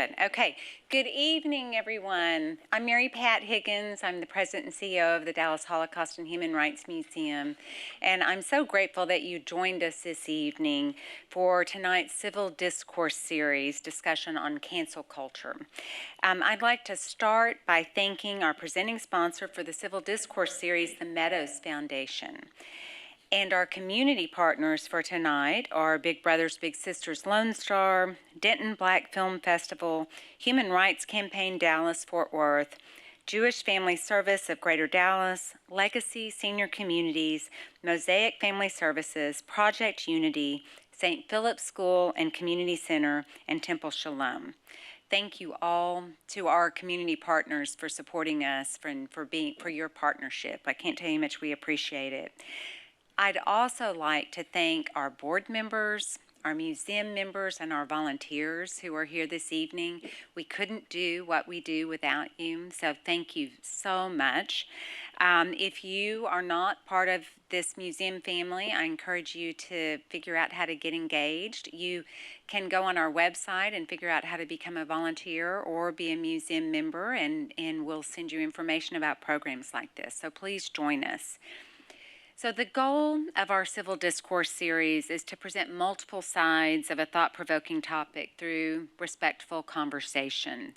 Okay, good evening, everyone. I'm Mary Pat Higgins. I'm the president and CEO of the Dallas Holocaust and Human Rights Museum, and I'm so grateful that you joined us this evening for tonight's Civil Discourse Series discussion on cancel culture. I'd like to start by thanking our presenting sponsor for the Civil Discourse Series, the Meadows Foundation. And our community partners for tonight are Big Brothers Big Sisters Lone Star, Denton Black Film Festival, Human Rights Campaign Dallas Fort Worth, Jewish Family Service of Greater Dallas, Legacy Senior Communities, Mosaic Family Services, Project Unity, St. Philip's School and Community Center, and Temple Shalom. Thank you all to our community partners for supporting us, for your partnership. I can't tell you how much we appreciate it. I'd also like to thank our board members, our museum members, and our volunteers who are here this evening. We couldn't do what we do without you, so thank you so much. If you are not part of this museum family, I encourage you to figure out how to get engaged. You can go on our website and figure out how to become a volunteer or be a museum member, and we'll send you information about programs like this. So please join us. So the goal of our Civil Discourse Series is to present multiple sides of a thought-provoking topic through respectful conversation.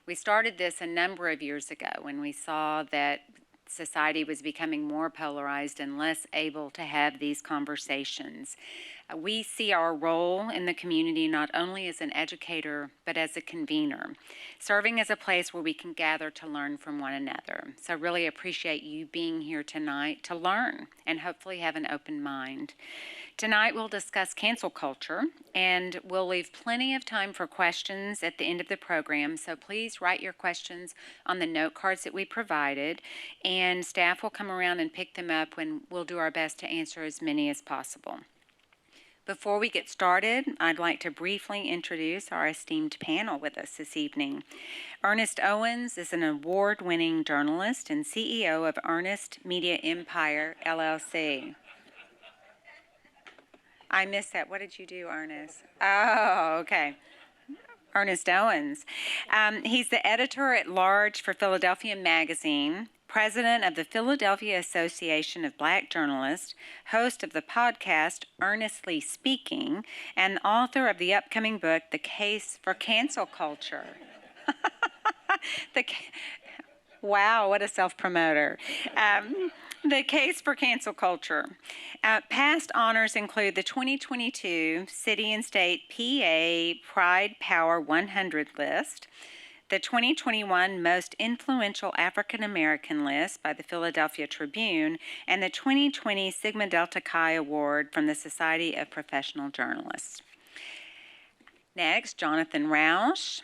We started this a number of years ago when we saw that society was becoming more polarized and less able to have these conversations. We see our role in the community not only as an educator, but as a convener, serving as a place where we can gather to learn from one another. So I really appreciate you being here tonight to learn and hopefully have an open mind. Tonight we'll discuss cancel culture, and we'll leave plenty of time for questions at the end of the program, so please write your questions on the note cards that we provided, and staff will come around and pick them up when we'll do our best to answer as many as possible. Before we get started, I'd like to briefly introduce our esteemed panel with us this evening. Ernest Owens is an award-winning journalist and CEO of Ernest Media Empire, LLC. I missed that. What did you do, Ernest? Oh, okay. Ernest Owens. He's the editor-at-large for Philadelphia Magazine, president of the Philadelphia Association of Black Journalists, host of the podcast Earnestly Speaking, and author of the upcoming book, The Case for Cancel Culture. Wow, what a self-promoter. The Case for Cancel Culture. Past honors include the 2022 City and State PA Pride Power 100 list, the 2021 Most Influential African American list by the Philadelphia Tribune, and the 2020 Sigma Delta Chi Award from the Society of Professional Journalists. Next, Jonathan Rausch,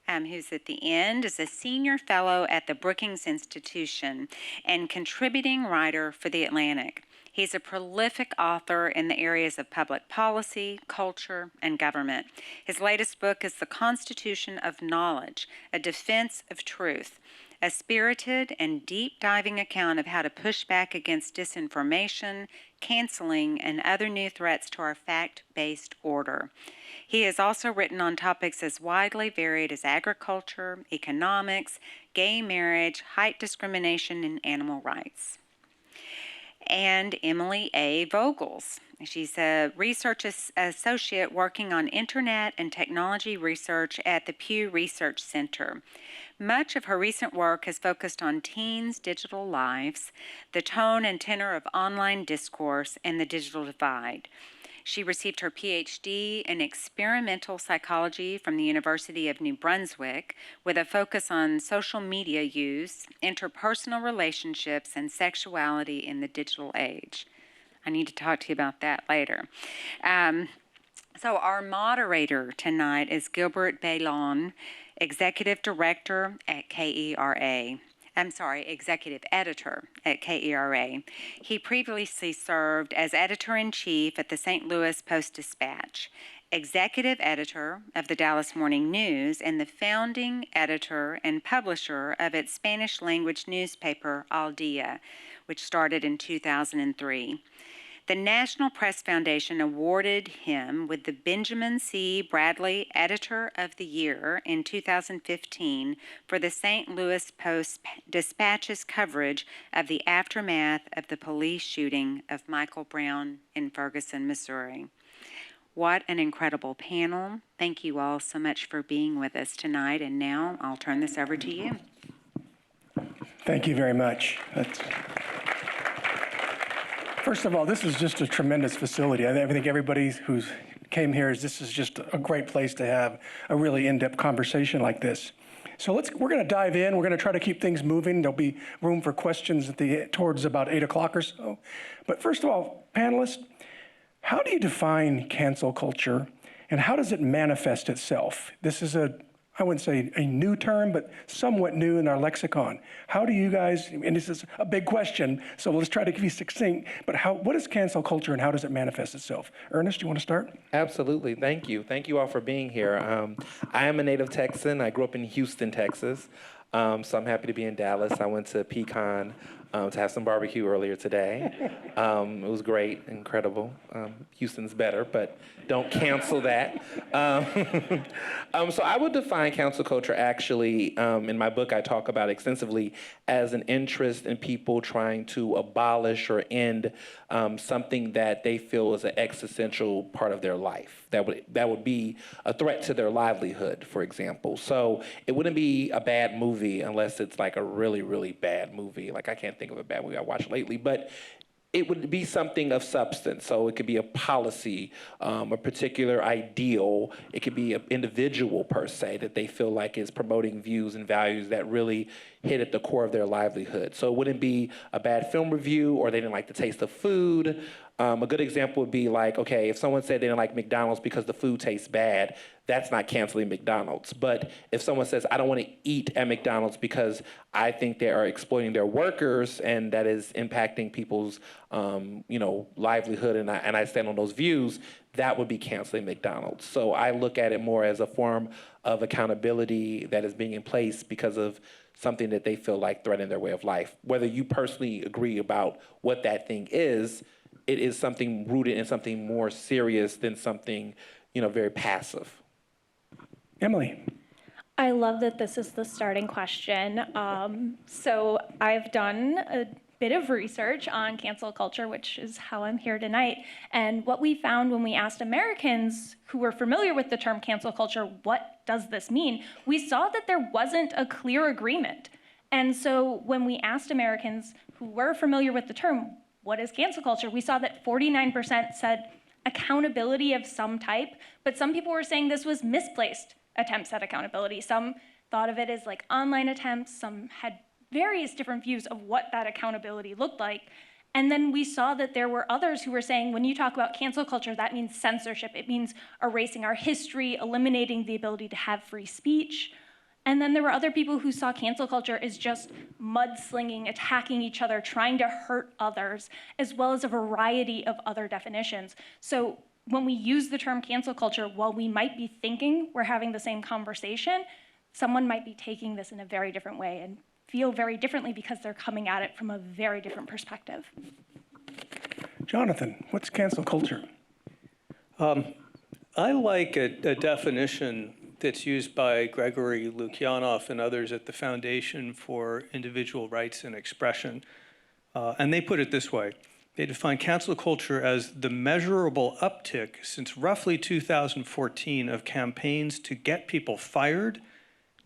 who's at the end, is a senior fellow at the Brookings Institution and contributing writer for The Atlantic. He's a prolific author in the areas of public policy, culture, and government. His latest book is The Constitution of Knowledge, A Defense of Truth, a spirited and deep-diving account of how to push back against disinformation, canceling, and other new threats to our fact-based order. He has also written on topics as widely varied as agriculture, economics, gay marriage, height discrimination, and animal rights. And Emily A. Vogels. She's a research associate working on internet and technology research at the Pew Research Center. Much of her recent work has focused on teens' digital lives, the tone and tenor of online discourse, and the digital divide. She received her PhD in experimental psychology from the University of New Brunswick with a focus on social media use, interpersonal relationships, and sexuality in the digital age. I need to talk to you about that later. So our moderator tonight is Gilbert Bailon, Executive Director at KERA. Executive Editor at KERA. He previously served as Editor-in-Chief at the St. Louis Post-Dispatch, Executive Editor of the Dallas Morning News, and the founding editor and publisher of its Spanish-language newspaper, Al Dia, which started in 2003. The National Press Foundation awarded him with the Benjamin C. Bradley Editor of the Year in 2015 for the St. Louis Post-Dispatch's coverage of the aftermath of the police shooting of Michael Brown in Ferguson, Missouri. What an incredible panel. Thank you all so much for being with us tonight, and now I'll turn this over to you. Thank you very much. First of all, this is just a tremendous facility. I think everybody who's came here, this is just a great place to have a really in-depth conversation like this. So we're going to dive in. We're going to try to keep things moving. There'll be room for questions towards about 8 o'clock or so. But first of all, panelists, how do you define cancel culture, and how does it manifest itself? This is I wouldn't say a new term, but somewhat new in our lexicon. How do you guys, and this is a big question, so let's try to be succinct, but what is cancel culture and how does it manifest itself? Ernest, you want to start? Absolutely, thank you. Thank you all for being here. I am a native Texan. I grew up in Houston, Texas, so I'm happy to be in Dallas. I went to Pecan to have some barbecue earlier today. It was great, incredible. Houston's better, but don't cancel that. So I would define cancel culture actually, in my book I talk about extensively, as an interest in people trying to abolish or end something that they feel is an existential part of their life. That would be a threat to their livelihood, for example. So it wouldn't be a bad movie unless it's like a really, really bad movie. Like I can't think of a bad movie I watched lately, but it would be something of substance. So it could be a policy, a particular ideal. It could be an individual per se that they feel like is promoting views and values that really hit at the core of their livelihood. So it wouldn't be a bad film review or they didn't like the taste of food. A good example would be like, okay, if someone said they didn't like McDonald's because the food tastes bad, that's not canceling McDonald's. But if someone says, I don't want to eat at McDonald's because I think they are exploiting their workers and that is impacting people's livelihood and I stand on those views, that would be canceling McDonald's. So I look at it more as a form of accountability that is being in place because of something that they feel like threatening their way of life. Whether you personally agree about what that thing is, it is something rooted in something more serious than something, very passive. Emily. I love that this is the starting question. So I've done a bit of research on cancel culture, which is how I'm here tonight. And what we found when we asked Americans who were familiar with the term cancel culture, what does this mean? We saw that there wasn't a clear agreement. And so when we asked Americans who were familiar with the term, what is cancel culture? We saw that 49% said accountability of some type, but some people were saying this was misplaced attempts at accountability. Some thought of it as like online attempts. Some had various different views of what that accountability looked like. And then we saw that there were others who were saying, when you talk about cancel culture, that means censorship. It means erasing our history, eliminating the ability to have free speech. And then there were other people who saw cancel culture as just mudslinging, attacking each other, trying to hurt others, as well as a variety of other definitions. So when we use the term cancel culture, while we might be thinking we're having the same conversation, someone might be taking this in a very different way and feel very differently because they're coming at it from a very different perspective. Jonathan, what's cancel culture? I like a definition that's used by Gregory Lukianoff and others at the Foundation for Individual Rights and Expression. And they put it this way. They define cancel culture as the measurable uptick since roughly 2014 of campaigns to get people fired,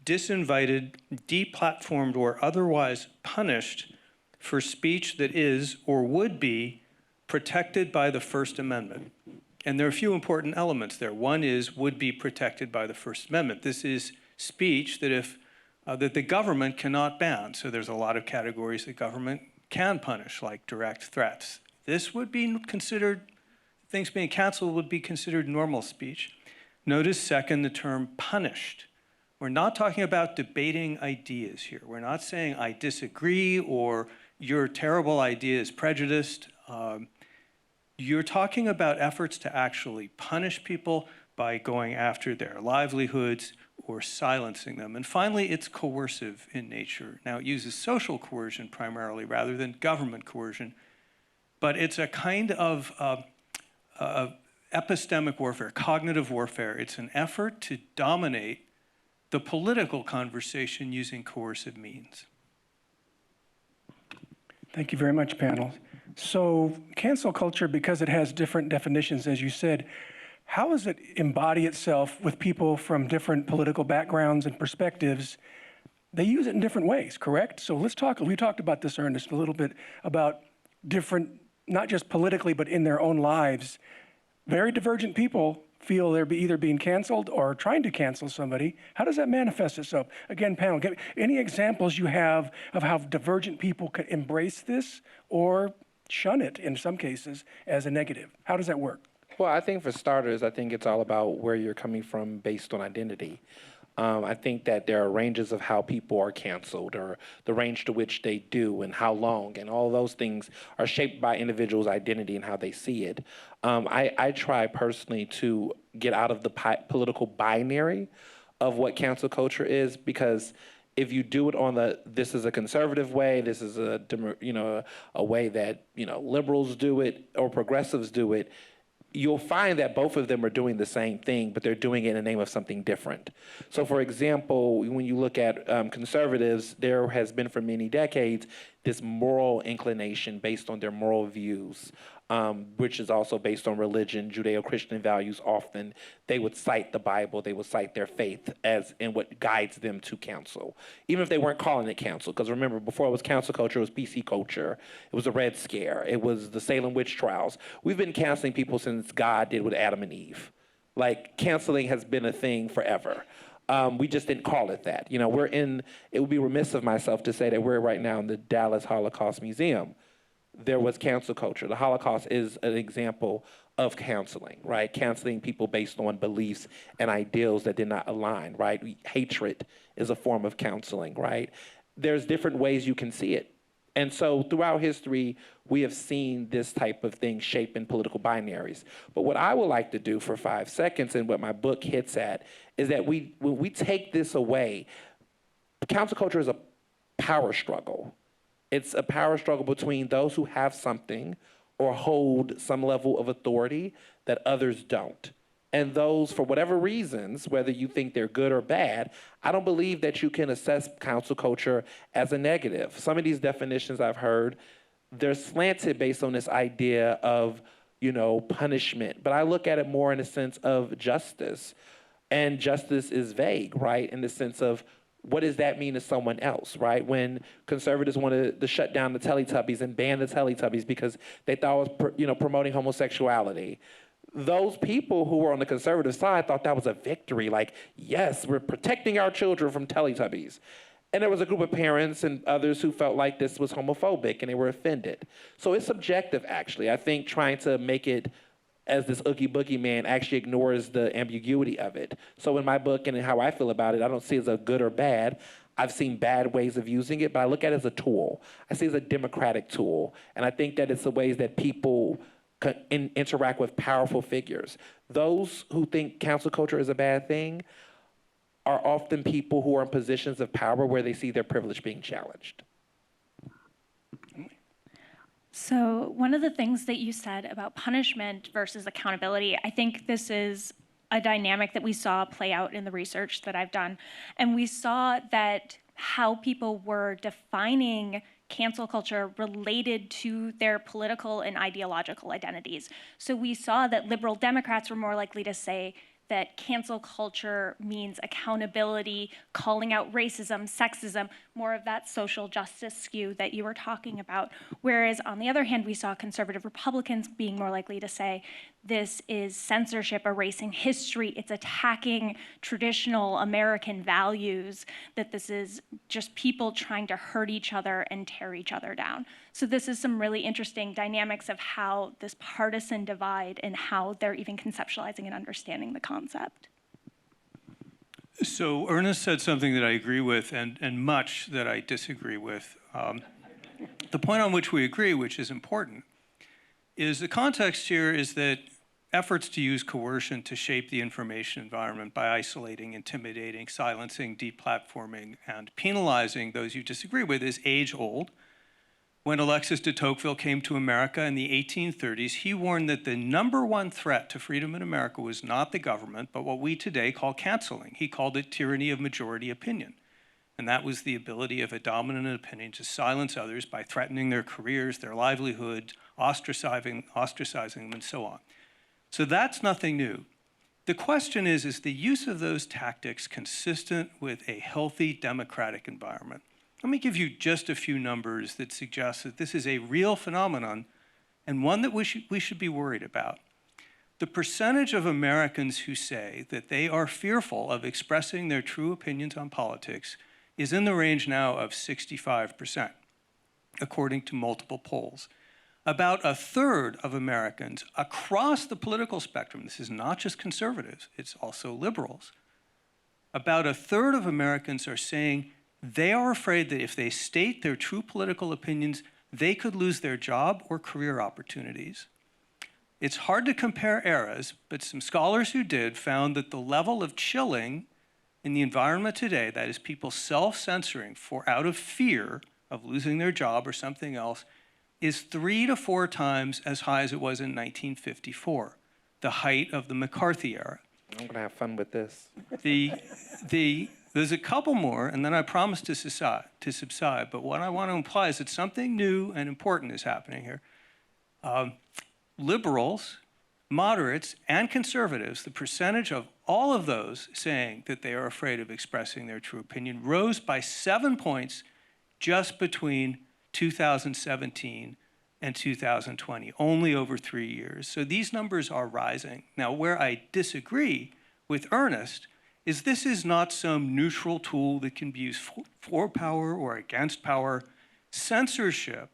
disinvited, deplatformed, or otherwise punished for speech that is or would be protected by the First Amendment. And there are a few important elements there. One is would be protected by the First Amendment. This is speech that that the government cannot ban. So there's a lot of categories that government can punish, like direct threats. This would be considered, things being canceled would be considered normal speech. Notice second, the term punished. We're not talking about debating ideas here. We're not saying I disagree or your terrible idea is prejudiced. You're talking about efforts to actually punish people by going after their livelihoods or silencing them. And finally, it's coercive in nature. Now, it uses social coercion primarily rather than government coercion. but it's a kind of epistemic warfare, cognitive warfare. It's an effort to dominate the political conversation using coercive means. Thank you very much, panel. So cancel culture, because it has different definitions, as you said, how does it embody itself with people from different political backgrounds and perspectives? They use it in different ways, correct? So let's talk, we talked about this, Ernest, a little bit about different, not just politically, but in their own lives. Very divergent people feel they're either being canceled or trying to cancel somebody. How does that manifest itself? Again, panel, give any examples you have of how divergent people could embrace this or shun it in some cases as a negative? How does that work? Well, I think for starters, I think it's all about where you're coming from based on identity. I think that there are ranges of how people are canceled, or the range to which they do and how long, and all those things are shaped by individuals' identity and how they see it. I try personally to get out of the political binary of what cancel culture is, because if you do it on this is a conservative way, this is a way that liberals do it or progressives do it, you'll find that both of them are doing the same thing, but they're doing it in the name of something different. So, for example, when you look at conservatives, there has been for many decades this moral inclination based on their moral views, which is also based on religion, Judeo-Christian values. Often they would cite the Bible, they would cite their faith as in what guides them to counsel, even if they weren't calling it counsel. Because remember, before it was cancel culture, it was PC culture, it was the Red Scare, it was the Salem witch trials. We've been canceling people since God did with Adam and Eve. Like, canceling has been a thing forever. We just didn't call it that. It would be remiss of myself to say that we're right now in the Dallas Holocaust Museum. There was cancel culture. The Holocaust is an example of canceling, right? Canceling people based on beliefs and ideals that did not align, right? Hatred is a form of counseling, right? There's different ways you can see it. And so throughout history, we have seen this type of thing shape in political binaries. But what I would like to do for 5 seconds, and what my book hits at, is that when we take this away, cancel culture is a power struggle. It's a power struggle between those who have something or hold some level of authority that others don't. And those, for whatever reasons, whether you think they're good or bad, I don't believe that you can assess cancel culture as a negative. Some of these definitions I've heard, they're slanted based on this idea of, punishment. But I look at it more in the sense of justice. And justice is vague, right? In the sense of, what does that mean to someone else, right? When conservatives wanted to shut down the Teletubbies and ban the Teletubbies because they thought it was, promoting homosexuality, those people who were on the conservative side thought that was a victory. Like, yes, we're protecting our children from Teletubbies. And there was a group of parents and others who felt like this was homophobic and they were offended. So it's subjective, actually. I think trying to make it as this Oogie Boogie man actually ignores the ambiguity of it. So in my book and in how I feel about it, I don't see it as a good or bad. I've seen bad ways of using it, but I look at it as a tool. I see it as a democratic tool. And I think that it's the ways that people interact with powerful figures. Those who think cancel culture is a bad thing are often people who are in positions of power where they see their privilege being challenged. So one of the things that you said about punishment versus accountability, I think this is a dynamic that we saw play out in the research that I've done. And we saw that how people were defining cancel culture related to their political and ideological identities. So we saw that liberal Democrats were more likely to say that cancel culture means accountability, calling out racism, sexism, more of that social justice skew that you were talking about. Whereas on the other hand, we saw conservative Republicans being more likely to say this is censorship, erasing history, it's attacking traditional American values, that this is just people trying to hurt each other and tear each other down. So this is some really interesting dynamics of how this partisan divide and how they're even conceptualizing and understanding the concept. So Ernest said something that I agree with and much that I disagree with. The point on which we agree, which is important, is the context here is that efforts to use coercion to shape the information environment by isolating, intimidating, silencing, deplatforming, and penalizing those you disagree with is age-old. When Alexis de Tocqueville came to America in the 1830s, he warned that the number one threat to freedom in America was not the government, but what we today call canceling. He called it tyranny of majority opinion. And that was the ability of a dominant opinion to silence others by threatening their careers, their livelihoods, ostracizing them, and so on. So that's nothing new. The question is the use of those tactics consistent with a healthy democratic environment? Let me give you just a few numbers that suggest that this is a real phenomenon and one that we should be worried about. The percentage of Americans who say that they are fearful of expressing their true opinions on politics is in the range now of 65%, according to multiple polls. About a third of Americans across the political spectrum, this is not just conservatives, it's also liberals, about a third of Americans are saying they are afraid that if they state their true political opinions, they could lose their job or career opportunities. It's hard to compare eras, but some scholars who did found that the level of chilling in the environment today, that is people self-censoring out of fear of losing their job or something else, is 3 to 4 times as high as it was in 1954, the height of the McCarthy era. I'm gonna have fun with this. There's a couple more, and then I promise to subside, but what I want to imply is that something new and important is happening here. Liberals, moderates, and conservatives, the percentage of all of those saying that they are afraid of expressing their true opinion rose by 7 points just between 2017 and 2020, only over 3 years. So these numbers are rising. Now, where I disagree with Ernest is this is not some neutral tool that can be used for power or against power. Censorship,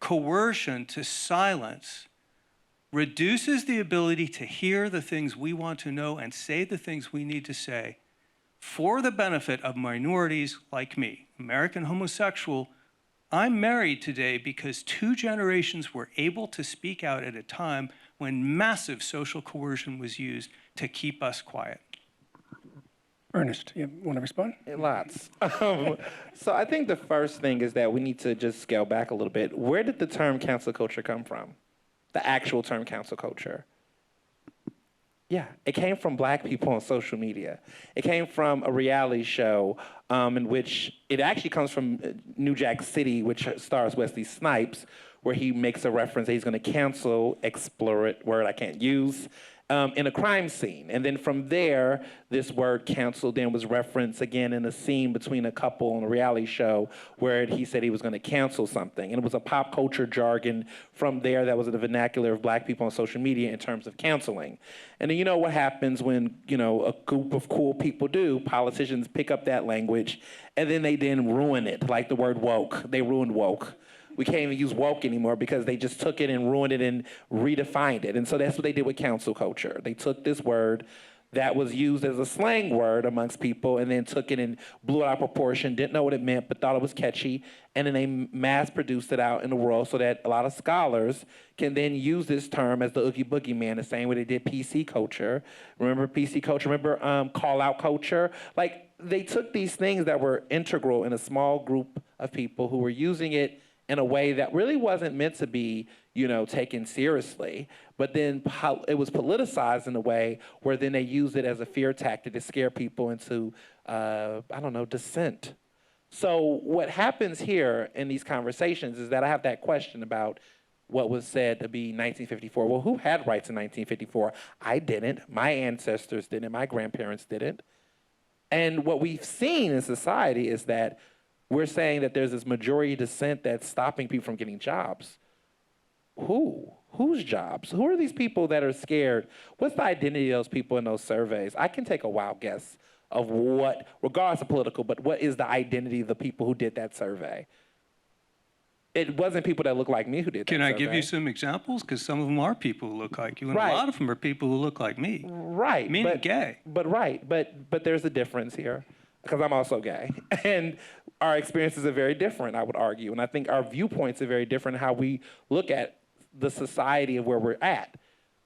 coercion to silence, reduces the ability to hear the things we want to know and say the things we need to say for the benefit of minorities like me, American homosexual. I'm married today because 2 generations were able to speak out at a time when massive social coercion was used to keep us quiet. Ernest, you want to respond? Lots. So I think the first thing is that we need to just scale back a little bit. Where did the term cancel culture come from? The actual term cancel culture. Yeah, it came from Black people on social media. It came from a reality show in which it actually comes from New Jack City, which stars Wesley Snipes, where he makes a reference that he's going to cancel, explicit word I can't use, in a crime scene. And then from there, this word cancel then was referenced again in a scene between a couple on a reality show where he said he was going to cancel something. And it was a pop culture jargon from there that was in the vernacular of Black people on social media in terms of canceling. And then you know what happens when, a group of cool people do, politicians pick up that language and then they ruin it, like the word woke. They ruined woke. We can't even use woke anymore because they just took it and ruined it and redefined it. And so that's what they did with cancel culture. They took this word that was used as a slang word amongst people and then took it and blew it out of proportion, didn't know what it meant, but thought it was catchy. And then they mass produced it out in the world so that a lot of scholars can then use this term as the Oogie Boogie Man, the same way they did PC culture. Remember PC culture? Remember call out culture? Like they took these things that were integral in a small group of people who were using it in a way that really wasn't meant to be, taken seriously. But then it was politicized in a way where then they used it as a fear tactic to scare people into, dissent. So what happens here in these conversations is that I have that question about what was said to be 1954. Well, who had rights in 1954? I didn't. My ancestors didn't. My grandparents didn't. And what we've seen in society is that we're saying that there's this majority dissent that's stopping people from getting jobs. Who? Whose jobs? Who are these people that are scared? What's the identity of those people in those surveys? I can take a wild guess of what, regardless of political, but what is the identity of the people who did that survey? It wasn't people that look like me who did that survey. Can I give you some examples? Because some of them are people who look like you, and Right. a lot of them are people who look like me. Right. Meaning gay. But there's a difference here, because I'm also gay. And our experiences are very different, I would argue. And I think our viewpoints are very different in how we look at the society of where we're at.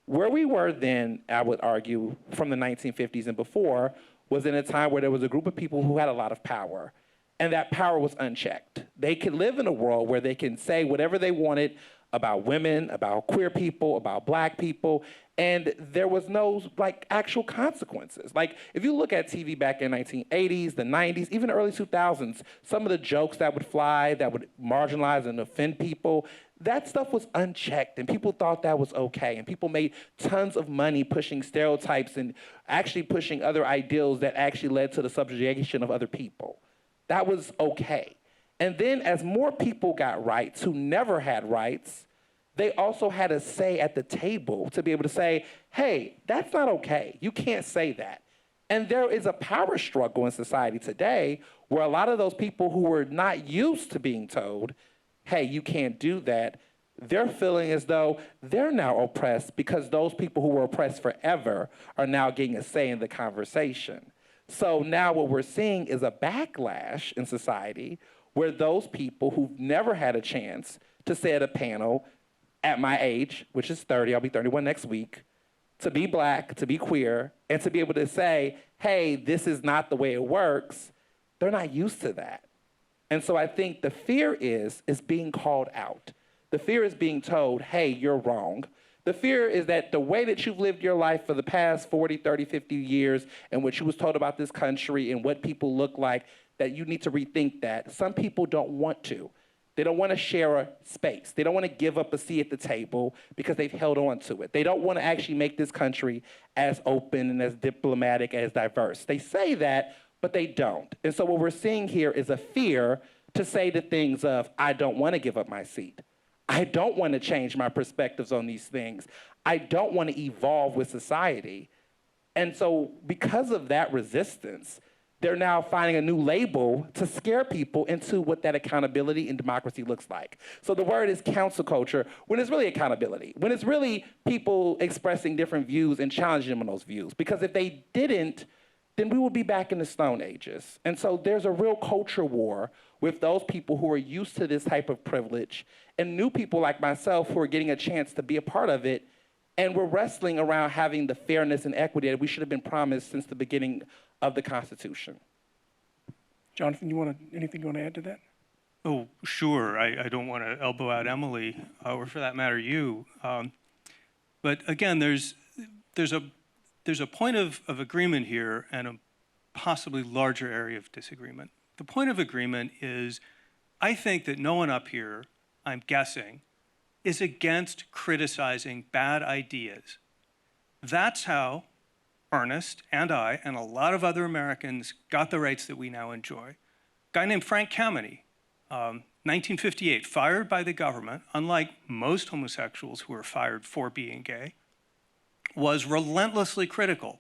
Where we were then, I would argue, from the 1950s and before, was in a time where there was a group of people who had a lot of power. and that power was unchecked. They could live in a world where they can say whatever they wanted about women, about queer people, about black people, and there was no like actual consequences. Like if you look at TV back in the 1980s, the 90s, even the early 2000s, some of the jokes that would fly, that would marginalize and offend people, that stuff was unchecked and people thought that was okay. And people made tons of money pushing stereotypes and actually pushing other ideals that actually led to the subjugation of other people. That was okay. And then as more people got rights who never had rights, they also had a say at the table to be able to say, hey, that's not okay. You can't say that. And there is a power struggle in society today where a lot of those people who were not used to being told, hey, you can't do that, they're feeling as though they're now oppressed because those people who were oppressed forever are now getting a say in the conversation. So now what we're seeing is a backlash in society where those people who've never had a chance to sit at a panel at my age, which is 30, I'll be 31 next week, to be black, to be queer, and to be able to say, hey, this is not the way it works, they're not used to that. And so I think the fear is being called out. The fear is being told, hey, you're wrong. The fear is that the way that you've lived your life for the past 40, 30, 50 years and what you was told about this country and what people look like, that you need to rethink that. Some people don't want to. They don't want to share a space. They don't want to give up a seat at the table because they've held on to it. They don't want to actually make this country as open and as diplomatic, as diverse. They say that, but they don't. And so what we're seeing here is a fear to say the things of, I don't want to give up my seat. I don't want to change my perspectives on these things. I don't want to evolve with society. And so because of that resistance, they're now finding a new label to scare people into what that accountability and democracy looks like. So the word is council culture, when it's really accountability, when it's really people expressing different views and challenging them on those views. Because if they didn't, then we would be back in the Stone Ages. And so there's a real culture war with those people who are used to this type of privilege and new people like myself who are getting a chance to be a part of it. And we're wrestling around having the fairness and equity that we should have been promised since the beginning of the Constitution. Jonathan, anything you want to add to that? Oh, sure. I don't want to elbow out Emily, or for that matter, you. But again, there's a point of agreement here and a possibly larger area of disagreement. The point of agreement is, I think that no one up here, I'm guessing, is against criticizing bad ideas. That's how Ernest and I and a lot of other Americans got the rights that we now enjoy. A guy named Frank Kameny, 1958, fired by the government, unlike most homosexuals who were fired for being gay, was relentlessly critical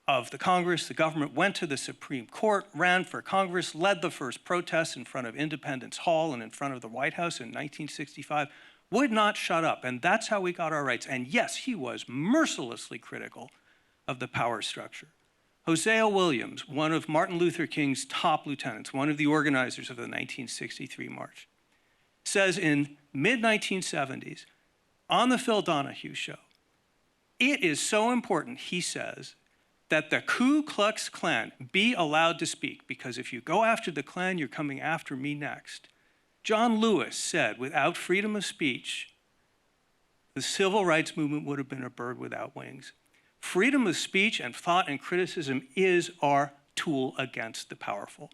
of the Congress. The government went to the Supreme Court, ran for Congress, led the first protests in front of Independence Hall and in front of the White House in 1965, would not shut up. And that's how we got our rights. And yes, he was mercilessly critical of the power structure. Hosea Williams, one of Martin Luther King's top lieutenants, one of the organizers of the 1963 march, says in mid-1970s, on the Phil Donahue show, it is so important, he says, that the Ku Klux Klan be allowed to speak, because if you go after the Klan, you're coming after me next. John Lewis said, without freedom of speech, the civil rights movement would have been a bird without wings. Freedom of speech and thought and criticism is our tool against the powerful.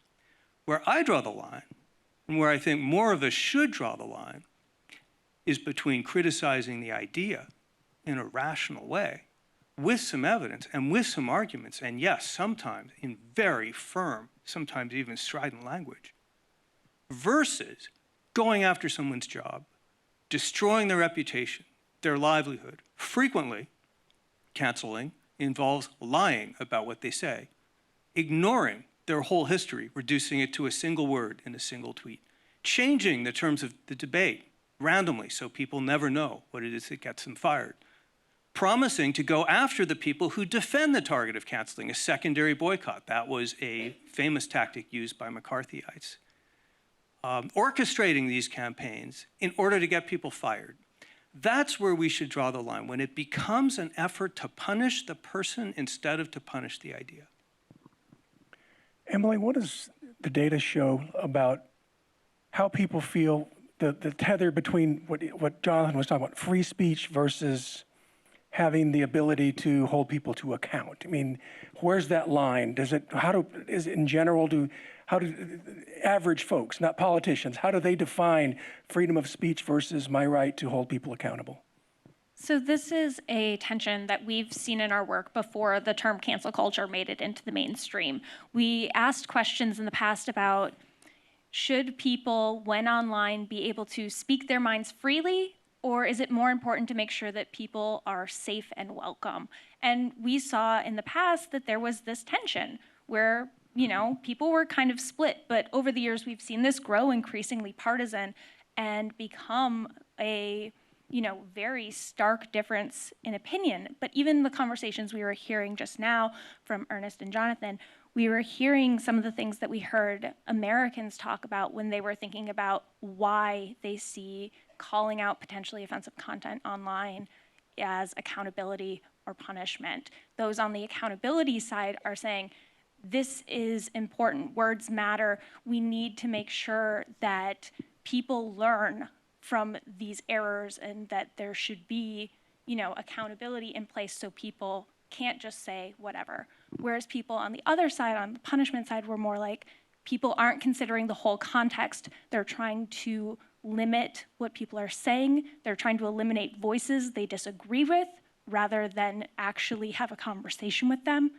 Where I draw the line, and where I think more of us should draw the line, is between criticizing the idea in a rational way, with some evidence and with some arguments, and yes, sometimes in very firm, sometimes even strident language, versus going after someone's job, destroying their reputation, their livelihood. Frequently, canceling involves lying about what they say, ignoring their whole history, reducing it to a single word in a single tweet, changing the terms of the debate randomly so people never know what it is that gets them fired, promising to go after the people who defend the target of canceling, a secondary boycott. That was a famous tactic used by McCarthyites. Orchestrating these campaigns in order to get people fired. That's where we should draw the line, when it becomes an effort to punish the person instead of to punish the idea. Emily, what does the data show about how people feel, the tether between what Jonathan was talking about, free speech versus having the ability to hold people to account? I mean, where's that line? Is it in general, how do average folks, not politicians, how do they define freedom of speech versus my right to hold people accountable? So this is a tension that we've seen in our work before the term cancel culture made it into the mainstream. We asked questions in the past about, should people, when online, be able to speak their minds freely, or is it more important to make sure that people are safe and welcome? And we saw in the past that there was this tension where, people were kind of split, but over the years we've seen this grow increasingly partisan and become a very stark difference in opinion. But even the conversations we were hearing just now from Ernest and Jonathan, we were hearing some of the things that we heard Americans talk about when they were thinking about why they see calling out potentially offensive content online as accountability or punishment. Those on the accountability side are saying, this is important, words matter. We need to make sure that people learn from these errors and that there should be, accountability in place so people can't just say whatever. Whereas people on the other side, on the punishment side, were more like, people aren't considering the whole context. They're trying to limit what people are saying. They're trying to eliminate voices they disagree with rather than actually have a conversation with them.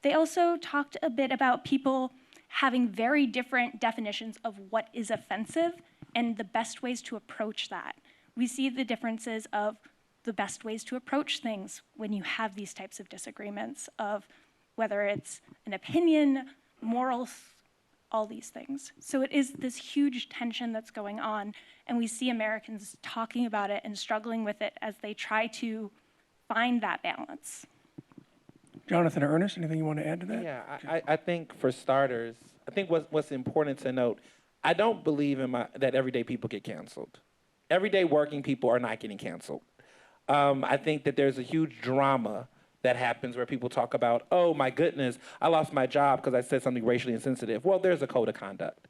They also talked a bit about people having very different definitions of what is offensive and the best ways to approach that. We see the differences of the best ways to approach things when you have these types of disagreements of whether it's an opinion, morals, all these things. So it is this huge tension that's going on, and we see Americans talking about it and struggling with it as they try to find that balance. Jonathan or Ernest, anything you want to add to that? Yeah, I think for starters, I think what's important to note, I don't believe that everyday people get canceled. Everyday working people are not getting canceled. I think that there's a huge drama that happens where people talk about, oh my goodness, I lost my job because I said something racially insensitive. Well, there's a code of conduct.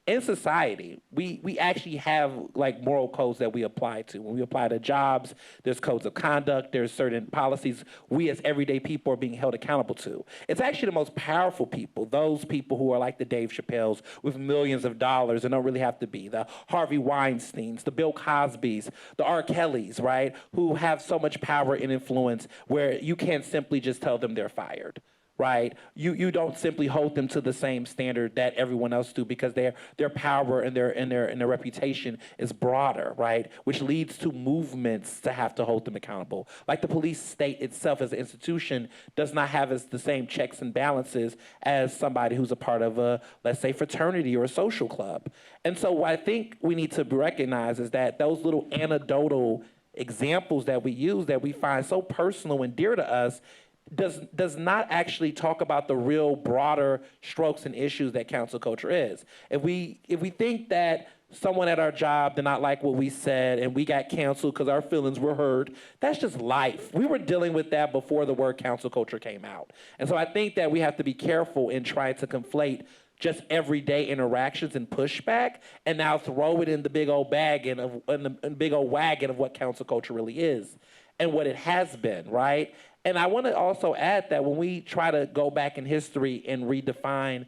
In society, we actually have like moral codes that we apply to. When we apply to jobs, there's codes of conduct, there's certain policies we as everyday people are being held accountable to. It's actually the most powerful people, those people who are like the Dave Chappelles with millions of dollars and don't really have to be, the Harvey Weinsteins, the Bill Cosbys, the R. Kellys, right, who have so much power and influence where you can't simply just tell them they're fired. Right, you don't simply hold them to the same standard that everyone else do because their power and their reputation is broader, right? Which leads to movements to have to hold them accountable. Like the police state itself as an institution does not have the same checks and balances as somebody who's a part of a, let's say, fraternity or a social club. And so what I think we need to recognize is that those little anecdotal examples that we use that we find so personal and dear to us does not actually talk about the real broader strokes and issues that cancel culture is. If we think that someone at our job did not like what we said and we got canceled because our feelings were hurt, that's just life. We were dealing with that before the word cancel culture came out. And so I think that we have to be careful in trying to conflate just everyday interactions and pushback and now throw it in the big old wagon of what cancel culture really is and what it has been, right? And I want to also add that when we try to go back in history and redefine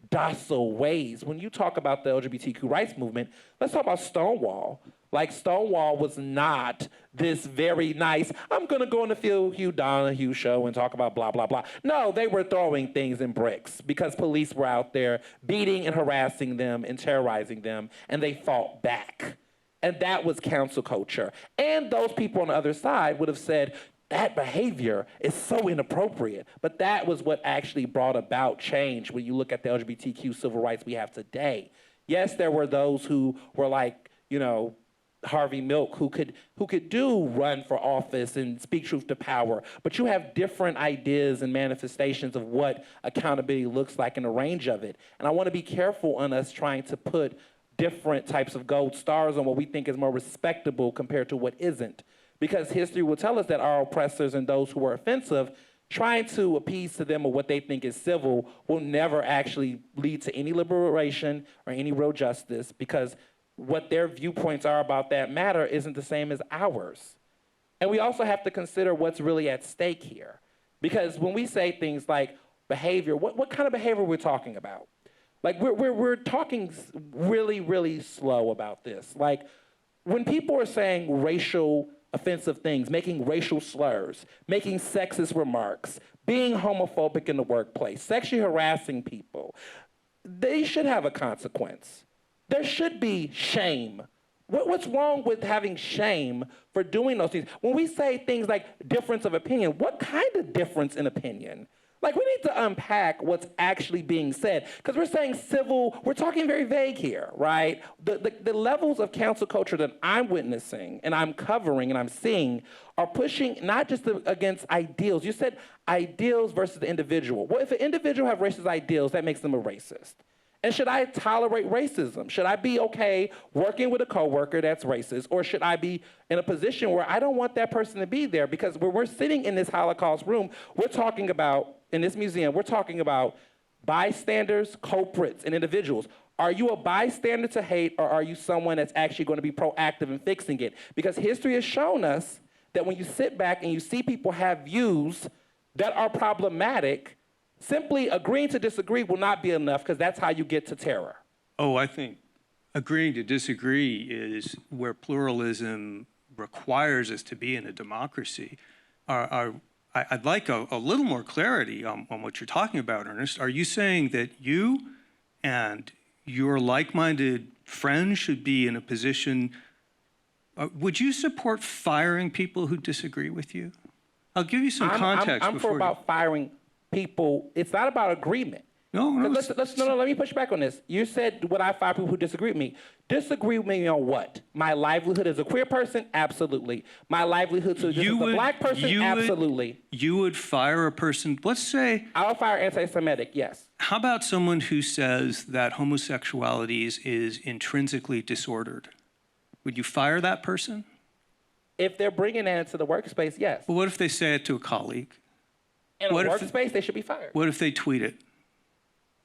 docile ways, when you talk about the LGBTQ rights movement, let's talk about Stonewall. Like Stonewall was not this very nice, I'm going to go on the Phil Hugh Donahue show and talk about blah, blah, blah. No, they were throwing things in bricks because police were out there beating and harassing them and terrorizing them, and they fought back. And that was cancel culture. And those people on the other side would have said, that behavior is so inappropriate. But that was what actually brought about change when you look at the LGBTQ civil rights we have today. Yes, there were those who were like, Harvey Milk, who could run for office and speak truth to power. But you have different ideas and manifestations of what accountability looks like and a range of it. And I want to be careful on us trying to put different types of gold stars on what we think is more respectable compared to what isn't. Because history will tell us that our oppressors and those who were offensive trying to appease to them of what they think is civil will never actually lead to any liberation or any real justice, because what their viewpoints are about that matter isn't the same as ours. And we also have to consider what's really at stake here. Because when we say things like behavior, what kind of behavior we're talking about? Like, we're talking really, really slow about this. Like, when people are saying racial offensive things, making racial slurs, making sexist remarks, being homophobic in the workplace, sexually harassing people, they should have a consequence. There should be shame. What's wrong with having shame for doing those things? When we say things like difference of opinion, what kind of difference in opinion? Like, we need to unpack what's actually being said, because we're saying civil, we're talking very vague here, right? The levels of cancel culture that I'm witnessing and I'm covering and I'm seeing are pushing not just against ideals. You said ideals versus the individual. Well, if an individual have racist ideals, that makes them a racist. And should I tolerate racism? Should I be okay working with a coworker that's racist? Or should I be in a position where I don't want that person to be there? Because when we're sitting in this Holocaust room, we're talking about, in this museum, we're talking about bystanders, culprits, and individuals. Are you a bystander to hate, or are you someone that's actually going to be proactive in fixing it? Because history has shown us that when you sit back and you see people have views that are problematic, simply agreeing to disagree will not be enough, because that's how you get to terror. Oh, I think agreeing to disagree is where pluralism requires us to be in a democracy. I'd like a little more clarity on what you're talking about, Ernest. Are you saying that you and your like-minded friends should be in a position, would you support firing people who disagree with you? I'll give you some context. I'm for about firing people. It's not about agreement. No, let me push back on this. You said, would I fire people who disagree with me? Disagree with me on what? My livelihood as a queer person? Absolutely. My livelihood as a black person? Absolutely. You would fire a person, let's say... I'll fire anti-Semitic, yes. How about someone who says that homosexuality is intrinsically disordered? Would you fire that person? If they're bringing that into the workspace, yes. Well, what if they say it to a colleague? In a workspace, they should be fired. What if they tweet it?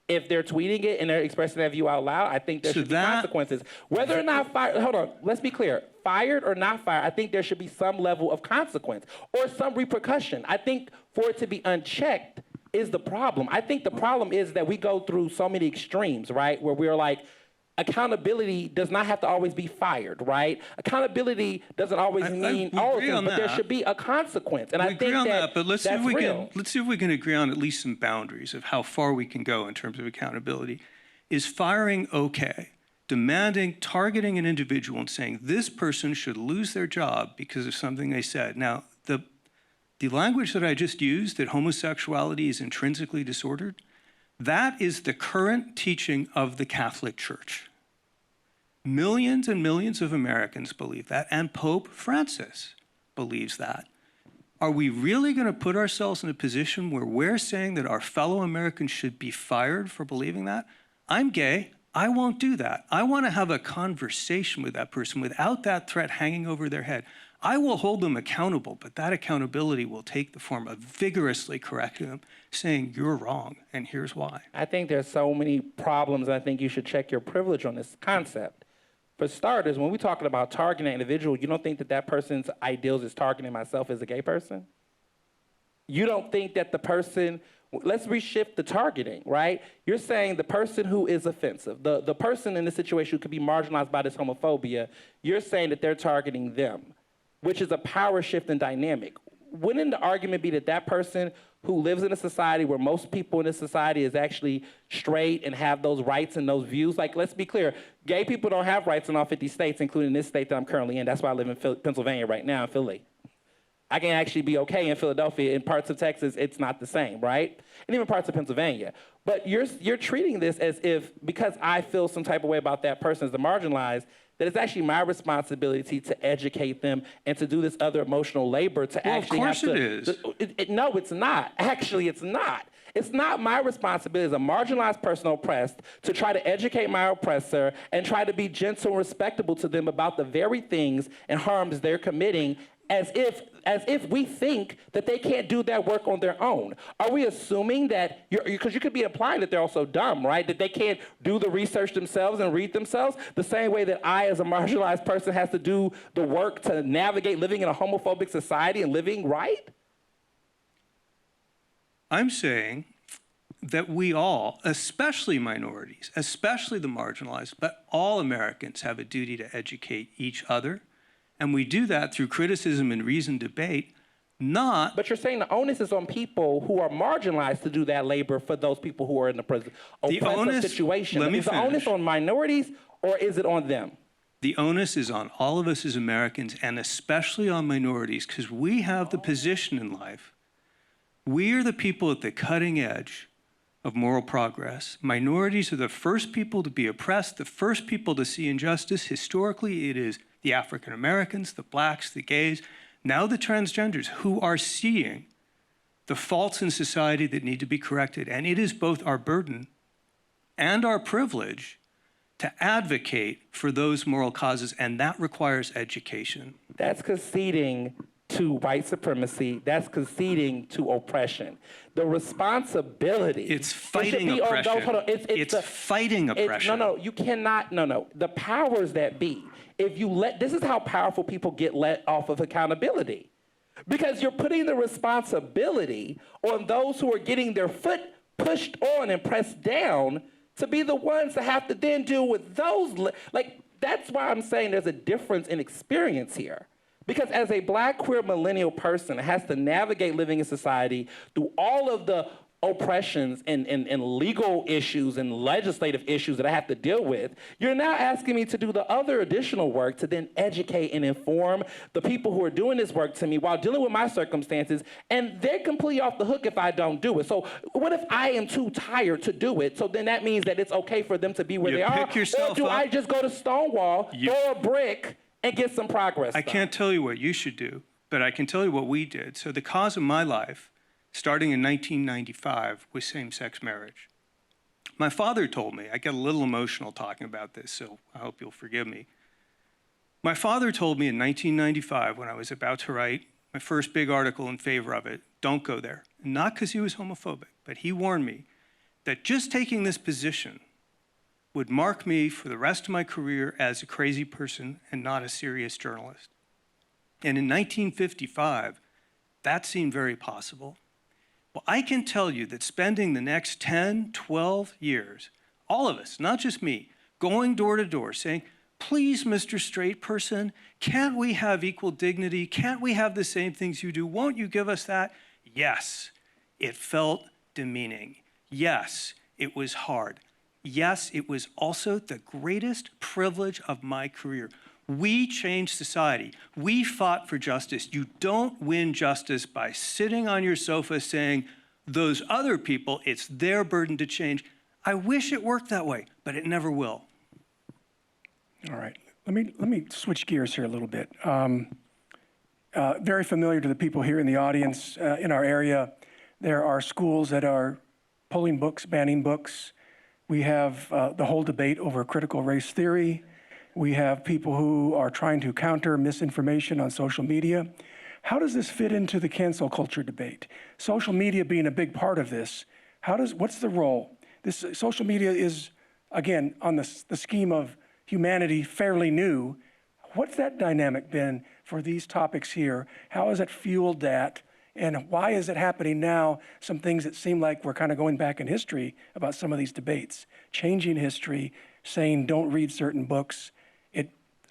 If they're tweeting it and they're expressing that view out loud, I think there should be consequences. Whether or not fired, hold on, let's be clear. Fired or not fired, I think there should be some level of consequence or some repercussion. I think for it to be unchecked is the problem. I think the problem is that we go through so many extremes, right? Where we're like, accountability does not have to always be fired, right? Accountability doesn't always mean all of things, but there should be a consequence. And I think agree on that, but let's see if we can agree on at least some boundaries of how far we can go in terms of accountability. Is firing okay? Demanding, targeting an individual and saying this person should lose their job because of something they said. Now, the language that I just used, that homosexuality is intrinsically disordered, that is the current teaching of the Catholic Church. Millions and millions of Americans believe that, and Pope Francis believes that. Are we really going to put ourselves in a position where we're saying that our fellow Americans should be fired for believing that? I'm gay. I won't do that. I want to have a conversation with that person without that threat hanging over their head. I will hold them accountable, but that accountability will take the form of vigorously correcting them, saying you're wrong, and here's why. I think there's so many problems. I think you should check your privilege on this concept. For starters, when we're talking about targeting an individual, you don't think that that person's ideals is targeting myself as a gay person? You don't think that the person, let's reshift the targeting, right? You're saying the person who is offensive, the person in this situation who could be marginalized by this homophobia, you're saying that they're targeting them, which is a power shift in dynamic. Wouldn't the argument be that that person who lives in a society where most people in this society is actually straight and have those rights and those views? Like, let's be clear, gay people don't have rights in all 50 states, including this state that I'm currently in. That's why I live in Pennsylvania right now, in Philly. I can actually be okay in Philadelphia. In parts of Texas, it's not the same, right? And even parts of Pennsylvania. But you're treating this as if, because I feel some type of way about that person as the marginalized, that it's actually my responsibility to educate them and to do this other emotional labor to actually have to. Of course it is. No, it's not. Actually, it's not. It's not my responsibility as a marginalized person oppressed to try to educate my oppressor and try to be gentle and respectable to them about the very things and harms they're committing as if we think that they can't do that work on their own. Are we assuming that, because you could be implying that they're also dumb, right? That they can't do the research themselves and read themselves, the same way that I, as a marginalized person, has to do the work to navigate living in a homophobic society and living right? I'm saying that we all, especially minorities, especially the marginalized, but all Americans have a duty to educate each other. And we do that through criticism and reasoned debate, not... But you're saying the onus is on people who are marginalized to do that labor for those people who are in the oppressive situation. Is the onus on minorities, or is it on them? The onus is on all of us as Americans, and especially on minorities, because we have the position in life. We are the people at the cutting edge of moral progress. Minorities are the first people to be oppressed, the first people to see injustice. Historically, it is the African Americans, the blacks, the gays, now the transgenders, who are seeing the faults in society that need to be corrected. And it is both our burden and our privilege to advocate for those moral causes, and that requires education. That's conceding to white supremacy. That's conceding to oppression. The responsibility... It's fighting oppression. It's fighting oppression. No, you cannot. No. The powers that be. If you this is how powerful people get let off of accountability. Because you're putting the responsibility on those who are getting their foot pushed on and pressed down to be the ones that have to then deal with those. That's why I'm saying there's a difference in experience here. Because as a black, queer, millennial person that has to navigate living in society through all of the oppressions and legal issues and legislative issues that I have to deal with, you're now asking me to do the other additional work to then educate and inform the people who are doing this work to me while dealing with my circumstances, and they're completely off the hook if I don't do it. So what if I am too tired to do it? So then that means that it's okay for them to be where they are? Or do I just go to Stonewall, throw a brick, and get some progress? I can't tell you what you should do, but I can tell you what we did. So the cause of my life, starting in 1995, was same-sex marriage. My father told me, I get a little emotional talking about this, so I hope you'll forgive me. My father told me in 1995, when I was about to write my first big article in favor of it, don't go there. Not because he was homophobic, but he warned me that just taking this position would mark me for the rest of my career as a crazy person and not a serious journalist. And in 1955, that seemed very possible. Well, I can tell you that spending the next 10, 12 years, all of us, not just me, going door to door saying, please, Mr. Straight Person, can't we have equal dignity? Can't we have the same things you do? Won't you give us that? Yes, it felt demeaning. Yes, it was hard. Yes, it was also the greatest privilege of my career. We changed society. We fought for justice. You don't win justice by sitting on your sofa saying, those other people, it's their burden to change. I wish it worked that way, but it never will. All right. Let me switch gears here a little bit. Very familiar to the people here in the audience. In our area, there are schools that are pulling books, banning books. We have the whole debate over critical race theory. We have people who are trying to counter misinformation on social media. How does this fit into the cancel culture debate? Social media being a big part of this, what's the role? This social media is, again, on the scheme of humanity, fairly new. What's that dynamic been for these topics here? How has it fueled that? And why is it happening now? Some things that seem like we're kind of going back in history about some of these debates, changing history, saying don't read certain books.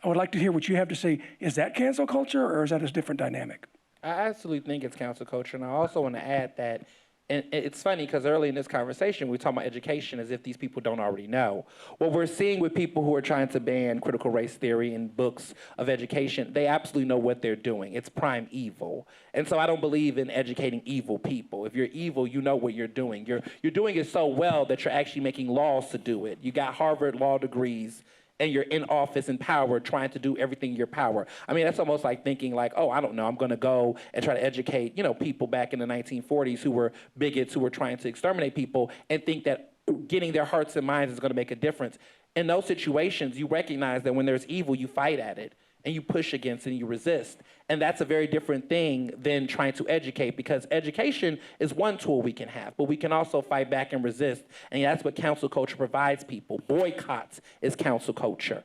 I would like to hear what you have to say. Is that cancel culture, or is that a different dynamic? I absolutely think it's cancel culture, and I also want to add that, and it's funny because early in this conversation, we talk about education as if these people don't already know. What we're seeing with people who are trying to ban critical race theory in books of education, they absolutely know what they're doing. It's prime evil. And so I don't believe in educating evil people. If you're evil, you know what you're doing. You're doing it so well that you're actually making laws to do it. You got Harvard law degrees, and you're in office and power trying to do everything in your power. I mean, that's almost like thinking like, oh, I don't know, I'm gonna go and try to educate, people back in the 1940s who were bigots, who were trying to exterminate people, and think that getting their hearts and minds is gonna make a difference. In those situations, you recognize that when there's evil, you fight at it. and you push against and you resist. And that's a very different thing than trying to educate, because education is one tool we can have, but we can also fight back and resist. And that's what council culture provides people. Boycotts is council culture.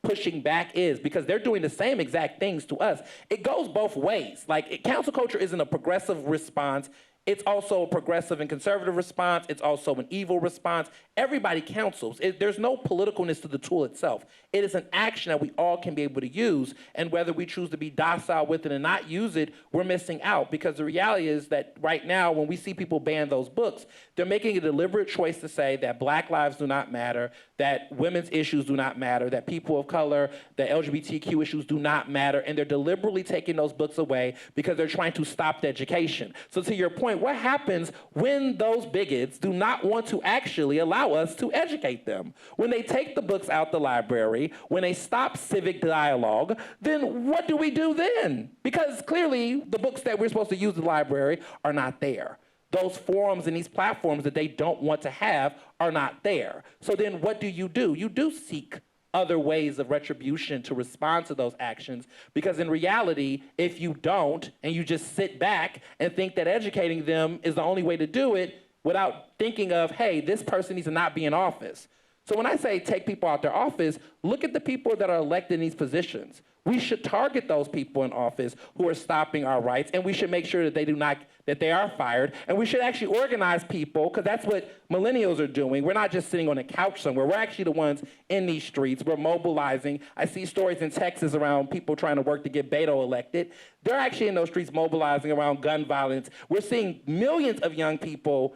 Pushing back is, because they're doing the same exact things to us. It goes both ways. Like, council culture isn't a progressive response. It's also a progressive and conservative response. It's also an evil response. Everybody counsels. There's no politicalness to the tool itself. It is an action that we all can be able to use, and whether we choose to be docile with it and not use it, we're missing out, because the reality is that right now, when we see people ban those books, they're making a deliberate choice to say that Black lives do not matter, that women's issues do not matter, that people of color, that LGBTQ issues do not matter, and they're deliberately taking those books away because they're trying to stop the education. So to your point, what happens when those bigots do not want to actually allow us to educate them? When they take the books out the library, when they stop civic dialogue, then what do we do then? Because clearly the books that we're supposed to use in the library are not there. Those forums and these platforms that they don't want to have are not there. So then what do? You do seek other ways of retribution to respond to those actions, because in reality, if you don't, and you just sit back and think that educating them is the only way to do it without thinking of, hey, this person needs to not be in office. So when I say take people out their office, look at the people that are elected in these positions. We should target those people in office who are stopping our rights, and we should make sure that they are fired. And we should actually organize people, because that's what millennials are doing. We're not just sitting on a couch somewhere. We're actually the ones in these streets. We're mobilizing. I see stories in Texas around people trying to work to get Beto elected. They're actually in those streets mobilizing around gun violence. We're seeing millions of young people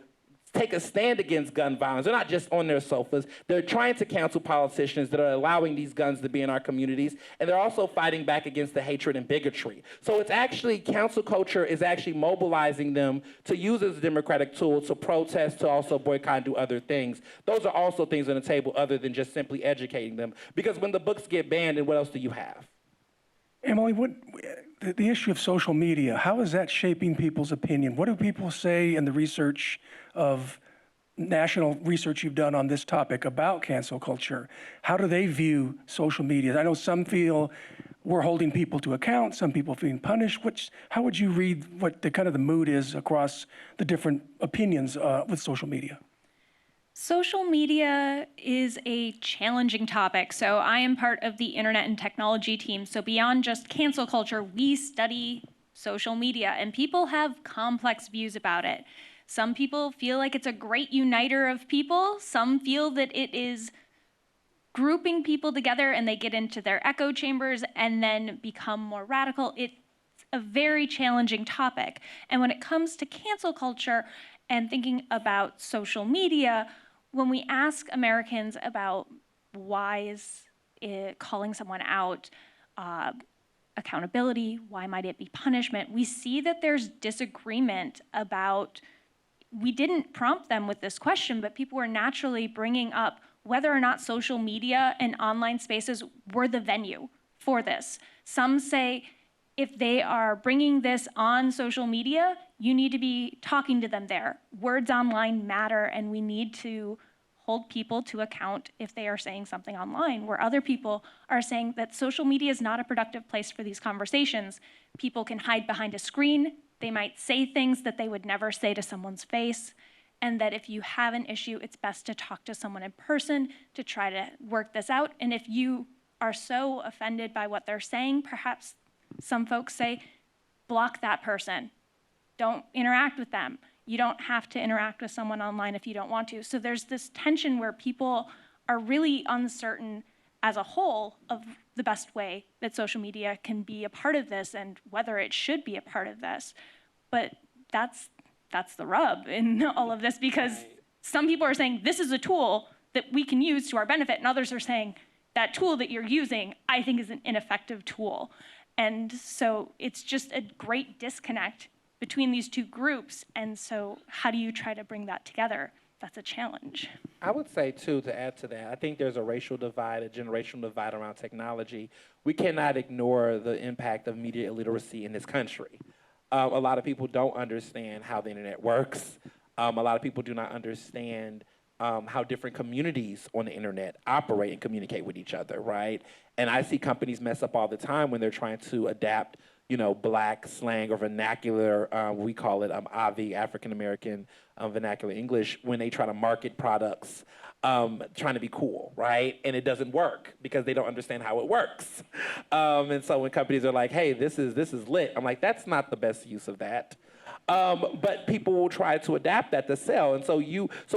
take a stand against gun violence. They're not just on their sofas. They're trying to cancel politicians that are allowing these guns to be in our communities, and they're also fighting back against the hatred and bigotry. So it's actually, council culture is actually mobilizing them to use as a democratic tool to protest, to also boycott and do other things. Those are also things on the table other than just simply educating them. Because when the books get banned, then what else do you have? Emily, the issue of social media, how is that shaping people's opinion? What do people say in the research of national research you've done on this topic about cancel culture? How do they view social media? I know some feel we're holding people to account, some people being punished. How would you read what the kind of the mood is across the different opinions with social media? Social media is a challenging topic. So I am part of the internet and technology team. So beyond just cancel culture, we study social media, and people have complex views about it. Some people feel like it's a great uniter of people. Some feel that it is grouping people together and they get into their echo chambers and then become more radical. It's a very challenging topic. And when it comes to cancel culture and thinking about social media, when we ask Americans about why is it calling someone out accountability, why might it be punishment, we see that there's disagreement about, we didn't prompt them with this question, but people were naturally bringing up whether or not social media and online spaces were the venue for this. Some say if they are bringing this on social media, you need to be talking to them there. Words online matter, and we need to hold people to account if they are saying something online, where other people are saying that social media is not a productive place for these conversations. People can hide behind a screen. They might say things that they would never say to someone's face, and that if you have an issue, it's best to talk to someone in person to try to work this out. And if you are so offended by what they're saying, perhaps some folks say, block that person. Don't interact with them. You don't have to interact with someone online if you don't want to. So there's this tension where people are really uncertain as a whole of the best way that social media can be a part of this and whether it should be a part of this. But that's the rub in all of this, because some people are saying this is a tool that we can use to our benefit, and others are saying that tool that you're using, I think, is an ineffective tool. And so it's just a great disconnect between these two groups. And so how do you try to bring that together? That's a challenge. I would say, too, to add to that, I think there's a racial divide, a generational divide around technology. We cannot ignore the impact of media illiteracy in this country. A lot of people don't understand how the internet works. A lot of people do not understand how different communities on the internet operate and communicate with each other, right? And I see companies mess up all the time when they're trying to adapt, Black slang or vernacular. We call it AVI, African American vernacular English, when they try to market products, trying to be cool, right? And it doesn't work because they don't understand how it works. And so when companies are like, "Hey, this is lit," I'm like, "That's not the best use of that." But people will try to adapt that to sell. And so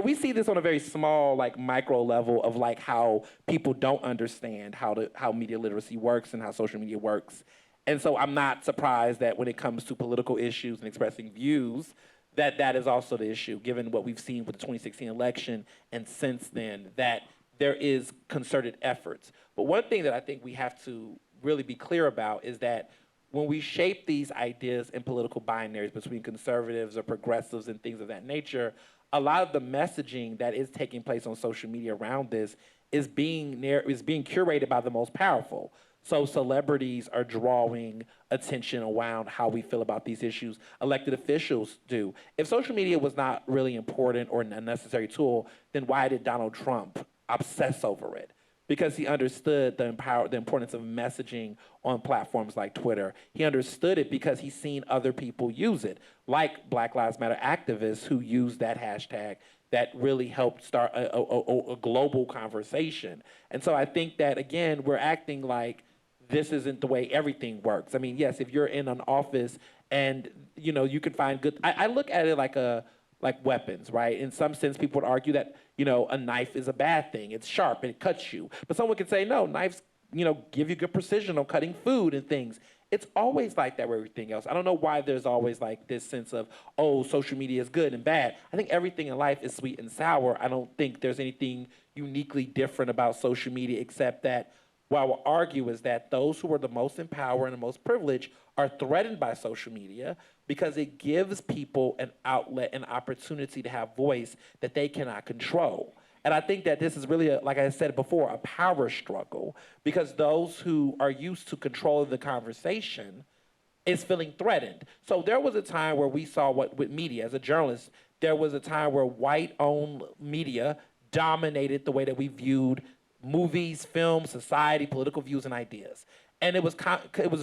we see this on a very small, like micro level of like how people don't understand how media literacy works and how social media works. And so I'm not surprised that when it comes to political issues and expressing views, that is also the issue, given what we've seen with the 2016 election and since then, that there is concerted efforts. But one thing that I think we have to really be clear about is that when we shape these ideas in political binaries between conservatives or progressives and things of that nature, a lot of the messaging that is taking place on social media around this is being curated by the most powerful. So celebrities are drawing attention around how we feel about these issues. Elected officials do. If social media was not really important or a necessary tool, then why did Donald Trump obsess over it? Because he understood the importance of messaging on platforms like Twitter. He understood it because he's seen other people use it, like Black Lives Matter activists who use that hashtag that really helped start a global conversation. And so I think that, again, we're acting like this isn't the way everything works. I mean, yes, if you're in an office and, you can find good, I look at it like weapons, right? In some sense, people would argue that, a knife is a bad thing. It's sharp and it cuts you. But someone could say, no, knives, give you good precision on cutting food and things. It's always like that with everything else. I don't know why there's always like this sense of, oh, social media is good and bad. I think everything in life is sweet and sour. I don't think there's anything uniquely different about social media except that what I will argue is that those who are the most in power and the most privileged are threatened by social media because it gives people an outlet, an opportunity to have voice that they cannot control. And I think that this is really, like I said before, a power struggle because those who are used to controlling the conversation is feeling threatened. So there was a time where we saw with media, as a journalist, there was a time where white-owned media dominated the way that we viewed movies, films, society, political views, and ideas. And it was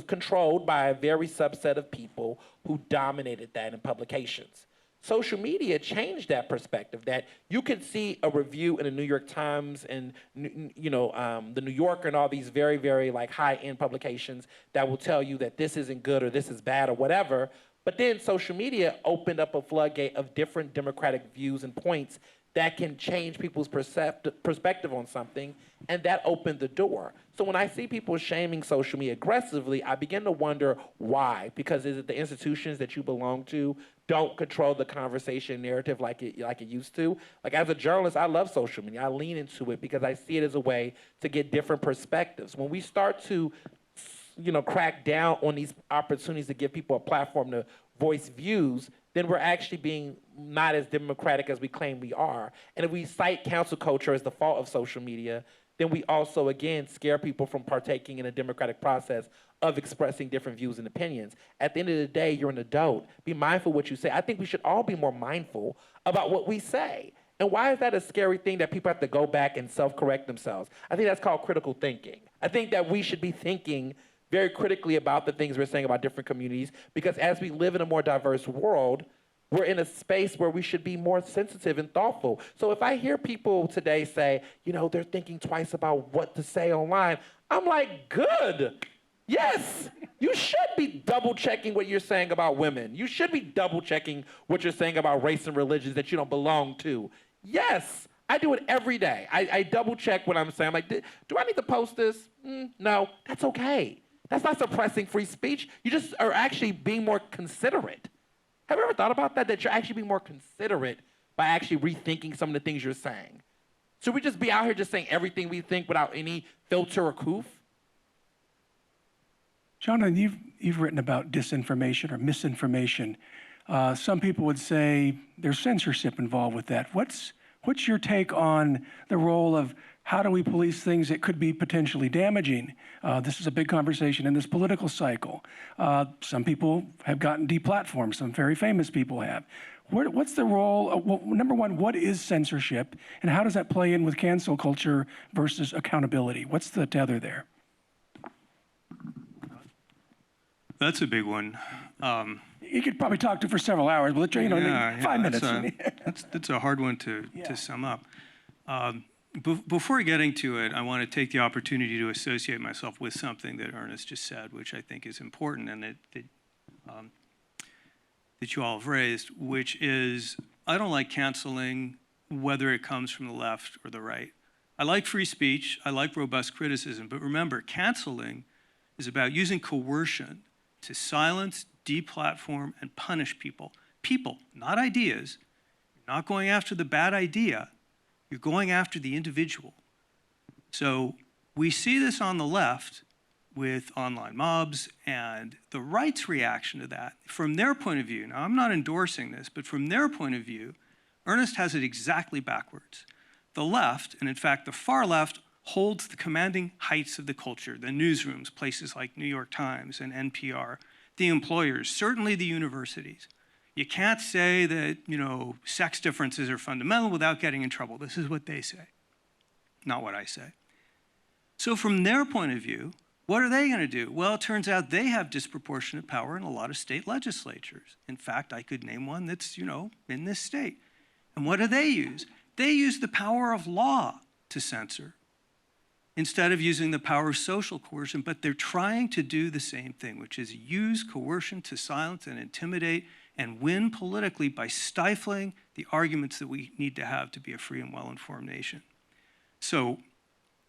controlled by a very subset of people who dominated that in publications. Social media changed that perspective, that you could see a review in the New York Times and the New Yorker and all these very, very like high-end publications that will tell you that this isn't good or this is bad or whatever. But then social media opened up a floodgate of different democratic views and points that can change people's perspective on something, and that opened the door. So when I see people shaming social media aggressively, I begin to wonder why. Because is it the institutions that you belong to don't control the conversation narrative like it used to? Like as a journalist, I love social media. I lean into it because I see it as a way to get different perspectives. When we start to crack down on these opportunities to give people a platform to voice views, then we're actually being not as democratic as we claim we are. And if we cite cancel culture as the fault of social media, then we also, again, scare people from partaking in a democratic process of expressing different views and opinions. At the end of the day, you're an adult. Be mindful of what you say. I think we should all be more mindful about what we say. And why is that a scary thing that people have to go back and self-correct themselves? I think that's called critical thinking. I think that we should be thinking very critically about the things we're saying about different communities, because as we live in a more diverse world, we're in a space where we should be more sensitive and thoughtful. So if I hear people today say, they're thinking twice about what to say online, I'm like, good. Yes, you should be double checking what you're saying about women. You should be double checking what you're saying about race and religions that you don't belong to. Yes, I do it every day. I double check what I'm saying. I'm like, do I need to post this? No, that's okay. That's not suppressing free speech. You just are actually being more considerate. Have you ever thought about that? That you're actually being more considerate by actually rethinking some of the things you're saying. Should we just be out here just saying everything we think without any filter or coof? Jonathan, you've written about disinformation or misinformation. Some people would say there's censorship involved with that. What's What's your take on the role of how do we police things that could be potentially damaging? This is a big conversation in this political cycle. Some people have gotten deplatformed. Some very famous people have. What's the role? Well, number one, what is censorship, and how does that play in with cancel culture versus accountability? What's the tether there? That's a big one. You could probably talk to for several hours, but let's, 5 minutes. That's a hard one to sum up. Before getting to it, I want to take the opportunity to associate myself with something that Ernest just said, which I think is important and that you all have raised, which is I don't like canceling whether it comes from the left or the right. I like free speech, I like robust criticism, but remember, canceling is about using coercion to silence, deplatform, and punish people. People, not ideas. You're not going after the bad idea, you're going after the individual. So we see this on the left with online mobs and the right's reaction to that. From their point of view, now I'm not endorsing this, but from their point of view, Ernest has it exactly backwards. The left, and in fact the far left, holds the commanding heights of the culture, the newsrooms, places like New York Times and NPR, the employers, certainly the universities. You can't say that, sex differences are fundamental without getting in trouble. This is what they say, not what I say. So from their point of view, what are they going to do? Well, it turns out they have disproportionate power in a lot of state legislatures. In fact, I could name one that's, in this state. And what do they use? They use the power of law to censor instead of using the power of social coercion, but they're trying to do the same thing, which is use coercion to silence and intimidate and win politically by stifling the arguments that we need to have to be a free and well-informed nation. So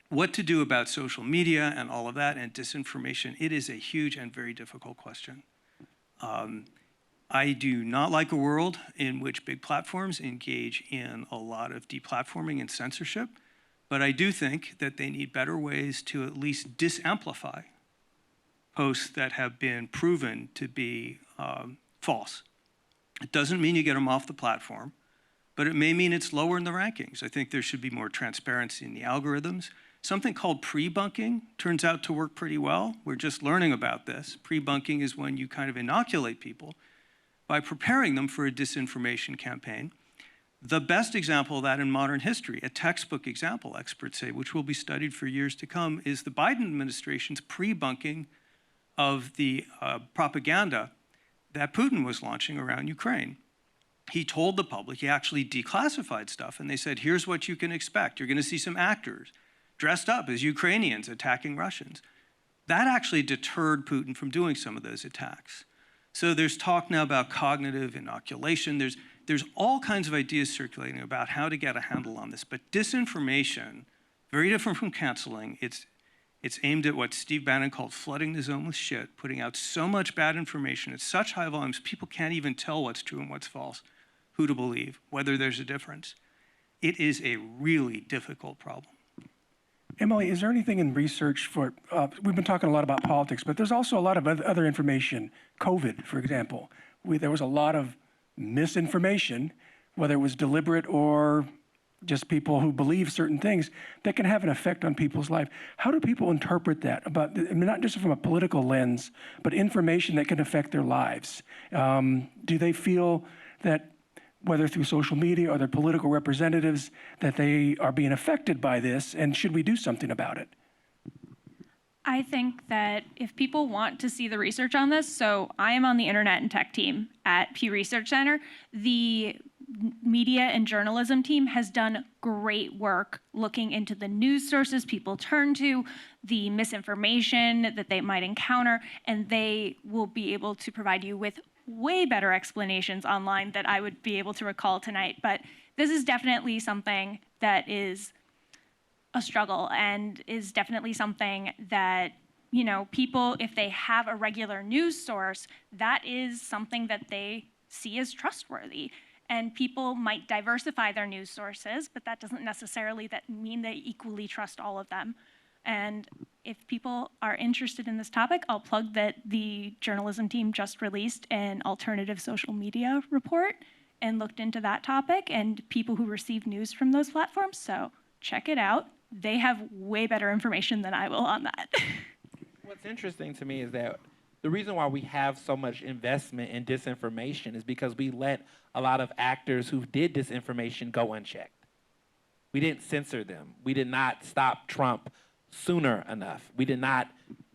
what to do about social media and all of that and disinformation, it is a huge and very difficult question. I do not like a world in which big platforms engage in a lot of deplatforming and censorship, but I do think that they need better ways to at least disamplify posts that have been proven to be false. It doesn't mean you get them off the platform, but it may mean it's lower in the rankings. I think there should be more transparency in the algorithms. Something called pre-bunking turns out to work pretty well. We're just learning about this. Pre-bunking is when you kind of inoculate people by preparing them for a disinformation campaign. The best example of that in modern history, a textbook example, experts say, which will be studied for years to come, is the Biden administration's pre-bunking of the propaganda that Putin was launching around Ukraine. He told the public, he actually declassified stuff, and they said, here's what you can expect. You're going to see some actors dressed up as Ukrainians attacking Russians. That actually deterred Putin from doing some of those attacks. So there's talk now about cognitive inoculation. There's all kinds of ideas circulating about how to get a handle on this. But disinformation, very different from canceling. It's aimed at what Steve Bannon called flooding the zone with shit, putting out so much bad information at such high volumes, people can't even tell what's true and what's false, who to believe, whether there's a difference. It is a really difficult problem. Emily, is there anything in research for, we've been talking a lot about politics, but there's also a lot of other information. COVID, for example, there was a lot of misinformation, whether it was deliberate or just people who believe certain things, that can have an effect on people's life. How do people interpret that? Not just from a political lens, but information that can affect their lives. Do they feel that, whether through social media or their political representatives, that they are being affected by this, and should we do something about it? I think that if people want to see the research on this, so I am on the Internet and Tech team at Pew Research Center. The media and journalism team has done great work looking into the news sources people turn to, the misinformation that they might encounter, and they will be able to provide you with way better explanations online that I would be able to recall tonight. But this is definitely something that is a struggle and is definitely something that, people, if they have a regular news source, that is something that they see as trustworthy. And people might diversify their news sources, but that doesn't necessarily mean they equally trust all of them. And if people are interested in this topic, I'll plug that the journalism team just released an alternative social media report. and looked into that topic and people who receive news from those platforms. So check it out. They have way better information than I will on that. What's interesting to me is that the reason why we have so much investment in disinformation is because we let a lot of actors who did disinformation go unchecked. We didn't censor them. We did not stop Trump sooner enough. We did not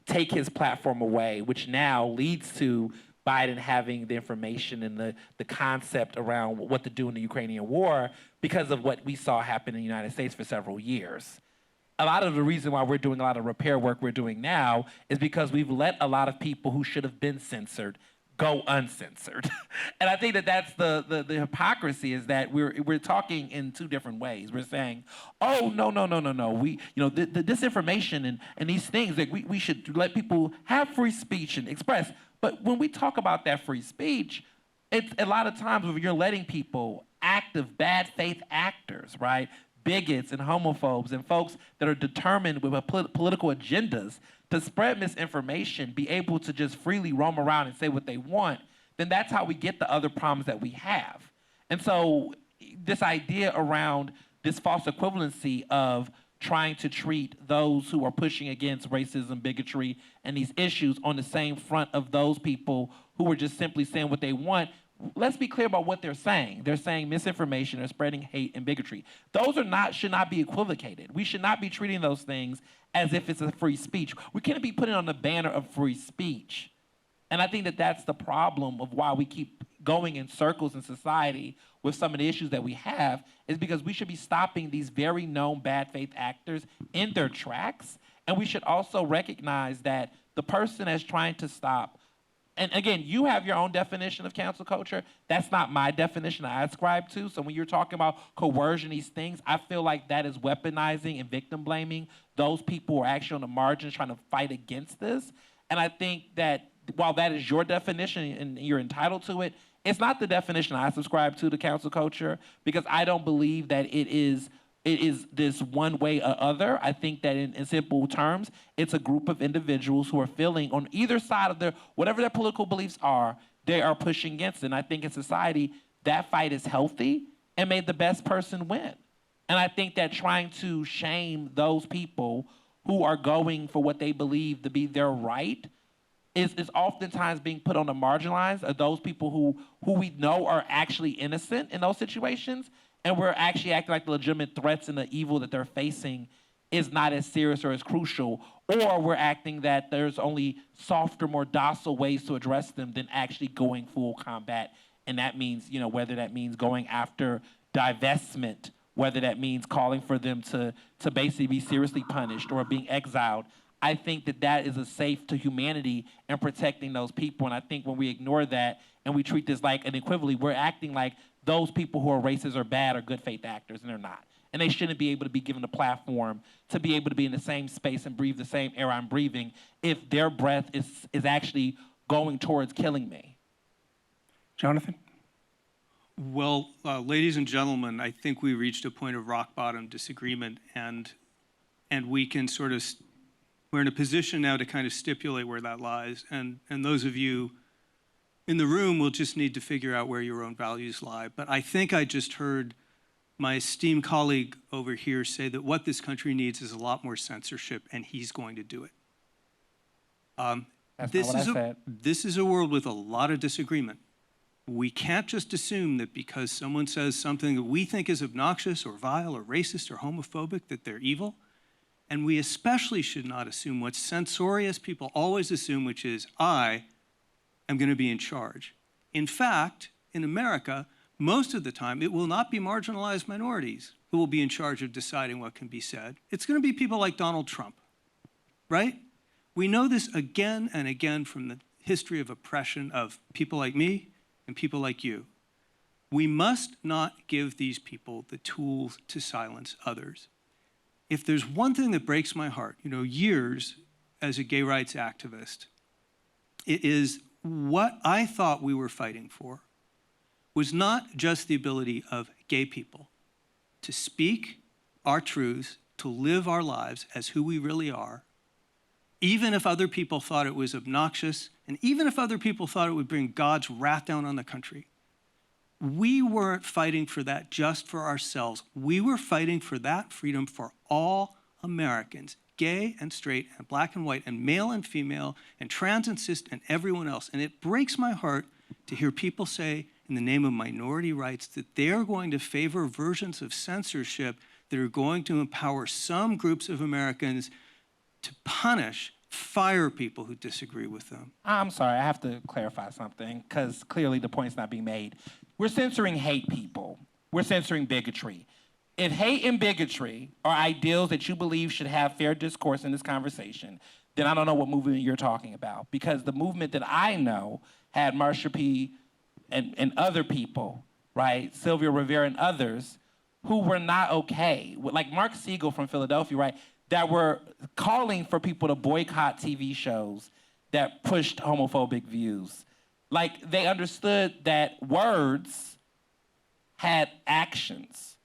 take his platform away, which now leads to Biden having the information and the concept around what to do in the Ukrainian war because of what we saw happen in the United States for several years. A lot of the reason why we're doing a lot of repair work we're doing now is because we've let a lot of people who should have been censored go uncensored. And I think that that's the hypocrisy, is that we're talking in two different ways. We're saying, oh, no. We, the disinformation and these things, that we should let people have free speech and express. But when we talk about that free speech, it's a lot of times when you're letting people, active bad faith actors, right, bigots and homophobes and folks that are determined with political agendas to spread misinformation, be able to just freely roam around and say what they want, then that's how we get the other problems that we have. And so this idea around this false equivalency of trying to treat those who are pushing against racism, bigotry, and these issues on the same front of those people who are just simply saying what they want. Let's be clear about what they're saying. They're saying misinformation, they're spreading hate and bigotry. Those should not be equivocated. We should not be treating those things as if it's a free speech. We can't be putting on the banner of free speech. And I think that that's the problem of why we keep going in circles in society with some of the issues that we have, is because we should be stopping these very known bad faith actors in their tracks. And we should also recognize that the person that's trying to stop, and again, you have your own definition of cancel culture. That's not my definition I ascribe to. So when you're talking about coercion, these things, I feel like that is weaponizing and victim blaming those people who are actually on the margins trying to fight against this. And I think that while that is your definition and you're entitled to it, it's not the definition I subscribe to cancel culture, because I don't believe that it is this one way or other. I think that in simple terms, it's a group of individuals who are feeling on either side of whatever their political beliefs are, they are pushing against it. And I think in society, that fight is healthy and may the best person win. And I think that trying to shame those people who are going for what they believe to be their right is oftentimes being put on the marginalized of those people who we know are actually innocent in those situations, and we're actually acting like the legitimate threats and the evil that they're facing is not as serious or as crucial, or we're acting that there's only softer, more docile ways to address them than actually going full combat. And that means, whether that means going after divestment, whether that means calling for them to basically be seriously punished or being exiled. I think that is a safe to humanity and protecting those people. And I think when we ignore that and we treat this like an equivalent, we're acting like those people who are racist or bad are good faith actors, and they're not. And they shouldn't be able to be given a platform to be able to be in the same space and breathe the same air I'm breathing if their breath is actually going towards killing me. Jonathan? Well, ladies and gentlemen, I think we reached a point of rock bottom disagreement, and we can sort of, we're in a position now to kind of stipulate where that lies. And those of you in the room will just need to figure out where your own values lie. But I think I just heard my esteemed colleague over here say that what this country needs is a lot more censorship, and he's going to do it. That's not what I said. This is a world with a lot of disagreement. We can't just assume that because someone says something that we think is obnoxious or vile or racist or homophobic that they're evil. And we especially should not assume what censorious people always assume, which is, I am going to be in charge. In fact, in America, most of the time, it will not be marginalized minorities who will be in charge of deciding what can be said. It's going to be people like Donald Trump, right? We know this again and again from the history of oppression of people like me and people like you. We must not give these people the tools to silence others. If there's one thing that breaks my heart, years as a gay rights activist, it is what I thought we were fighting for was not just the ability of gay people to speak our truths, to live our lives as who we really are, even if other people thought it was obnoxious, and even if other people thought it would bring God's wrath down on the country. we weren't fighting for that just for ourselves. We were fighting for that freedom for all Americans, gay and straight and black and white and male and female and trans and cis and everyone else. And it breaks my heart to hear people say in the name of minority rights that they're going to favor versions of censorship that are going to empower some groups of Americans to punish, fire people who disagree with them. I'm sorry, I have to clarify something, because clearly the point's not being made. We're censoring hate people. We're censoring bigotry. If hate and bigotry are ideals that you believe should have fair discourse in this conversation, then I don't know what movement you're talking about. Because the movement that I know had Marsha P. and other people, right, Sylvia Rivera and others, who were not okay. Like Mark Siegel from Philadelphia, right, that were calling for people to boycott TV shows that pushed homophobic views. Like, they understood that words had actions.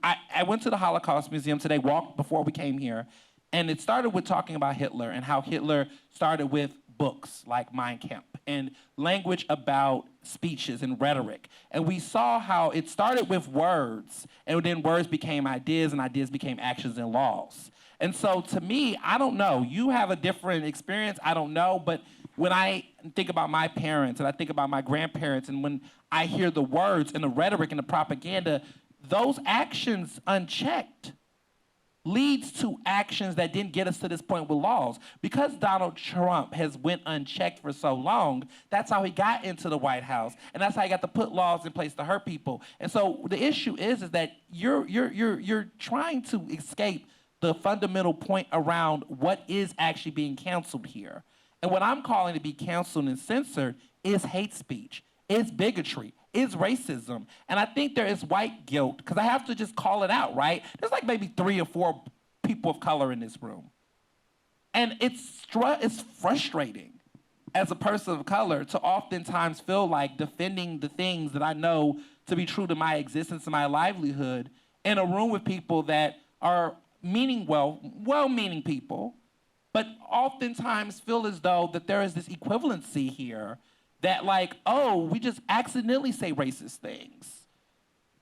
I went to the Holocaust Museum today, walked before we came here, and it started with talking about Hitler and how Hitler started with books like Mein Kampf and language about speeches and rhetoric. And we saw how it started with words, and then words became ideas, and ideas became actions and laws. And so to me, I don't know. You have a different experience, I don't know, but when I think about my parents and I think about my grandparents, and when I hear the words and the rhetoric and the propaganda, those actions unchecked leads to actions that didn't get us to this point with laws. Because Donald Trump has went unchecked for so long, that's how he got into the White House, and that's how he got to put laws in place to hurt people. And so the issue is that you're trying to escape the fundamental point around what is actually being canceled here. And what I'm calling to be canceled and censored is hate speech, is bigotry, is racism. And I think there is white guilt, because I have to just call it out, right? There's like maybe 3 or 4 people of color in this room. And it's frustrating as a person of color to oftentimes feel like defending the things that I know to be true to my existence and my livelihood in a room with people that are well-meaning people, but oftentimes feel as though that there is this equivalency here that, like, oh, we just accidentally say racist things.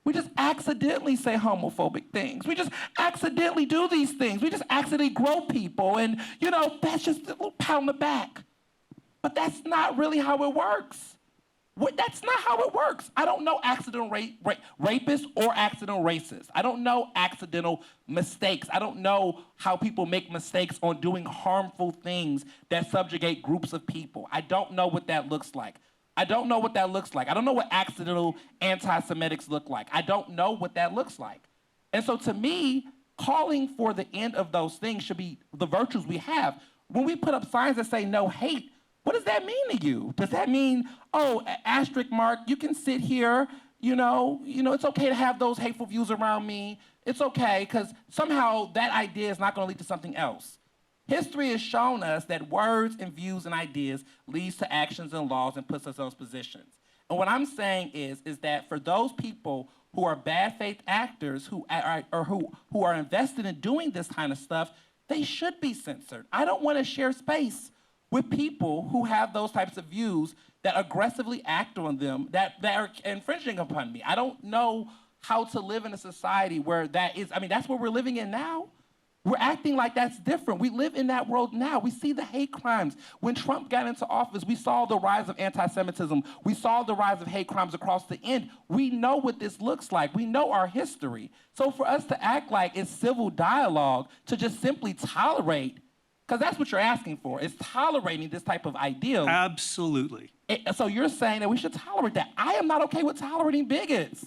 We just accidentally say homophobic things. We just accidentally do these things. We just accidentally grow people, and, that's just a little pat on the back. But that's not really how it works. That's not how it works. I don't know accidental rapists or accidental racists. I don't know accidental mistakes. I don't know how people make mistakes on doing harmful things that subjugate groups of people. I don't know what that looks like. I don't know what that looks like. I don't know what accidental anti-Semitics look like. I don't know what that looks like. And so to me, calling for the end of those things should be the virtues we have. When we put up signs that say no hate, what does that mean to you? Does that mean, asterisk mark, you can sit here, it's okay to have those hateful views around me. It's okay, because somehow that idea is not going to lead to something else. History has shown us that words and views and ideas leads to actions and laws and puts us in those positions. And what I'm saying is that for those people who are bad faith actors who are invested in doing this kind of stuff, they should be censored. I don't want to share space with people who have those types of views that aggressively act on them, that are infringing upon me. I don't know how to live in a society where that is, that's what we're living in now. We're acting like that's different. We live in that world now. We see the hate crimes. When Trump got into office, we saw the rise of anti-Semitism. We saw the rise of hate crimes across the end. We know what this looks like. We know our history. So for us to act like it's civil dialogue, to just simply tolerate, because that's what you're asking for, is tolerating this type of ideal. Absolutely. So you're saying that we should tolerate that. I am not okay with tolerating bigots.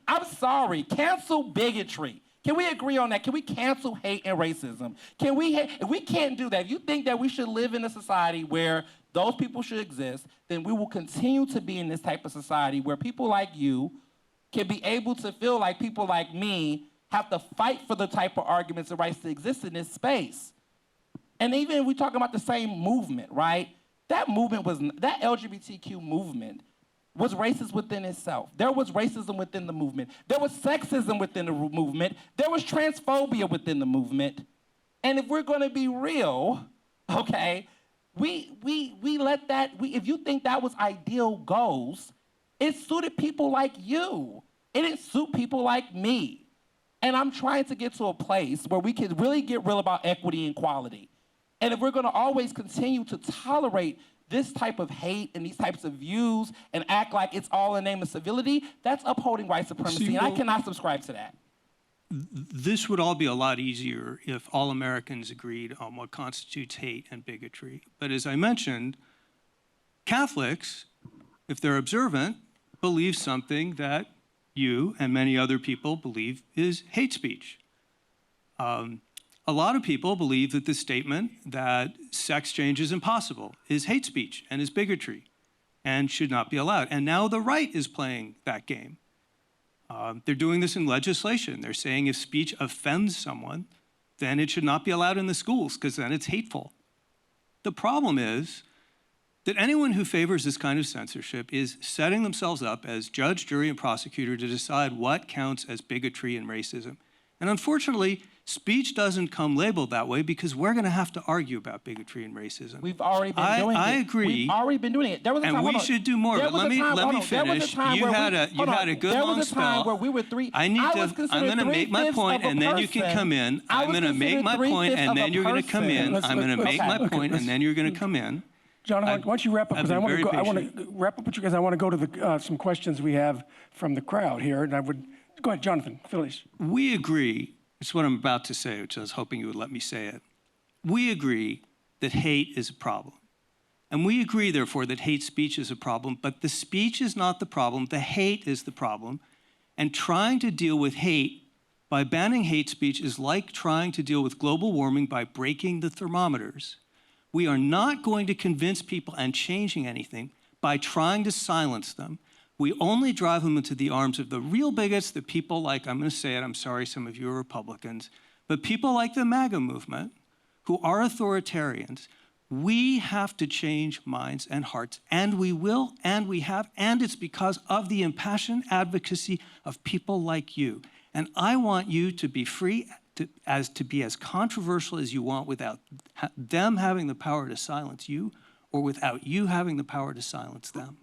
I'm sorry. Cancel bigotry. Can we agree on that? Can we cancel hate and racism? If we can't do that, if you think that we should live in a society where those people should exist, then we will continue to be in this type of society where people like you can be able to feel like people like me have to fight for the type of arguments and rights that exist in this space. And even if we're talking about the same movement, right? That LGBTQ movement was racist within itself. There was racism within the movement. There was sexism within the movement. There was transphobia within the movement. And if we're going to be real, okay, we let that, if you think that was ideal goals, It suited people like you. It didn't suit people like me. And I'm trying to get to a place where we can really get real about equity and equality. And if we're going to always continue to tolerate this type of hate and these types of views and act like it's all in the name of civility, that's upholding white supremacy, and I cannot subscribe to that. This would all be a lot easier if all Americans agreed on what constitutes hate and bigotry. But as I mentioned, Catholics, if they're observant, believe something that you and many other people believe is hate speech. A lot of people believe that the statement that sex change is impossible is hate speech and is bigotry and should not be allowed. And now the right is playing that game. They're doing this in legislation. They're saying if speech offends someone, then it should not be allowed in the schools because then it's hateful. The problem is that anyone who favors this kind of censorship is setting themselves up as judge, jury, and prosecutor to decide what counts as bigotry and racism. And unfortunately, speech doesn't come labeled that way because we're going to have to argue about bigotry and racism. We've already been doing it. I agree. We've already been doing it. There was a time, And we should do more. But let me finish. You had a good long spell. Where we were I'm going to make my point, and then you can come in. I'm going to make my point, and then you're going to come in. I'm going to make my point, and then you're going to come in. John, why don't you wrap up? Because I want to wrap up with you guys. I want to go to the some questions we have from the crowd here, and I would go ahead, Jonathan, Phyllis. We agree. It's what I'm about to say, which I was hoping you would let me say it. We agree that hate is a problem. And we agree, therefore, that hate speech is a problem, but the speech is not the problem, the hate is the problem. And trying to deal with hate by banning hate speech is like trying to deal with global warming by breaking the thermometers. We are not going to convince people and changing anything by trying to silence them. We only drive them into the arms of the real bigots, the people like, I'm going to say it, I'm sorry, some of you are Republicans, but people like the MAGA movement who are authoritarians. We have to change minds and hearts, and we will, and we have, and it's because of the impassioned advocacy of people like you. And I want you to be free to be as controversial as you want without them having the power to silence you or without you having the power to silence them.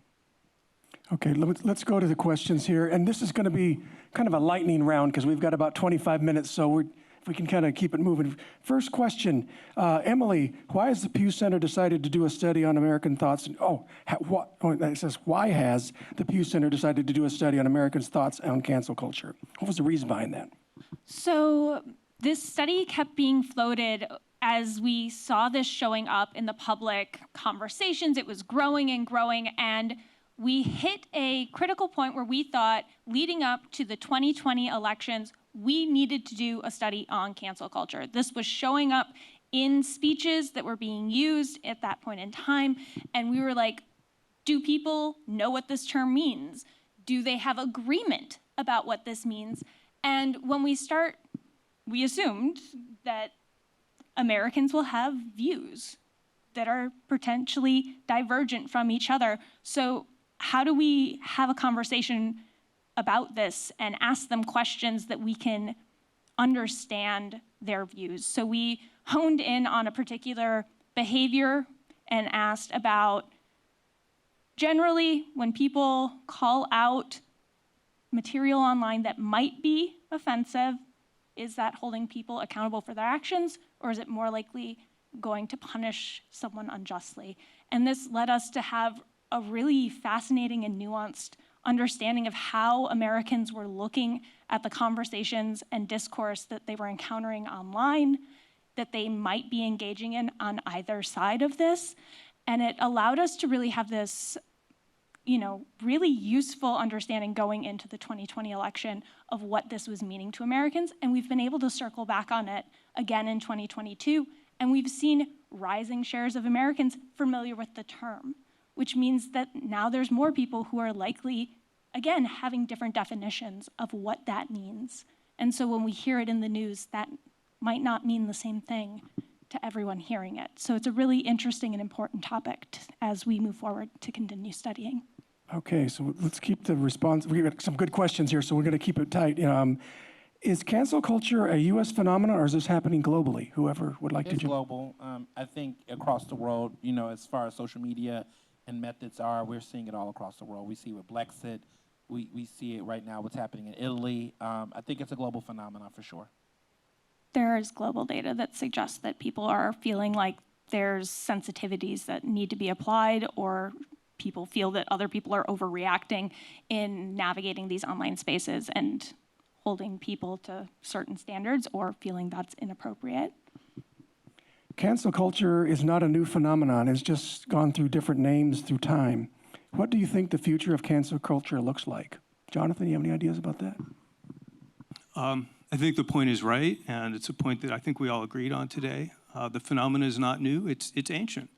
Okay, let's go to the questions here. And this is going to be kind of a lightning round because we've got about 25 minutes, so if we can kind of keep it moving. First question, Emily, why has the Pew Center decided to do a study on American thoughts? It says, why has the Pew Center decided to do a study on Americans' thoughts on cancel culture? What was the reason behind that? So this study kept being floated as we saw this showing up in the public conversations. It was growing and growing, and we hit a critical point where we thought, leading up to the 2020 elections, we needed to do a study on cancel culture. This was showing up in speeches that were being used at that point in time, and we were like, do people know what this term means? Do they have agreement about what this means? And when we assumed that Americans will have views that are potentially divergent from each other. So how do we have a conversation about this and ask them questions that we can understand their views? So we honed in on a particular behavior and asked about, generally, when people call out material online that might be offensive, is that holding people accountable for their actions, or is it more likely going to punish someone unjustly? And this led us to have a really fascinating and nuanced understanding of how Americans were looking at the conversations and discourse that they were encountering online, that they might be engaging in on either side of this. And it allowed us to really have this, really useful understanding going into the 2020 election of what this was meaning to Americans. And we've been able to circle back on it again in 2022. And we've seen rising shares of Americans familiar with the term, which means that now there's more people who are likely, again, having different definitions of what that means. And so when we hear it in the news, that might not mean the same thing to everyone hearing it. So it's a really interesting and important topic as we move forward to continue studying. Okay, so let's keep the response. We've got some good questions here, so we're going to keep it tight. Is cancel culture a U.S. phenomenon, or is this happening globally? Whoever would like to It's jump. global. I think across the world, as far as social media and methods are. We're seeing it all across the world. We see it with Brexit. We see it right now, what's happening in Italy. I think it's a global phenomenon for sure. There is global data that suggests that people are feeling like there's sensitivities that need to be applied, or people feel that other people are overreacting in navigating these online spaces and holding people to certain standards or feeling that's inappropriate. Cancel culture is not a new phenomenon. It's just gone through different names through time. What do you think the future of cancel culture looks like? Jonathan, you have any ideas about that? I think the point is right, and it's a point that I think we all agreed on today. The phenomenon is not new, it's ancient.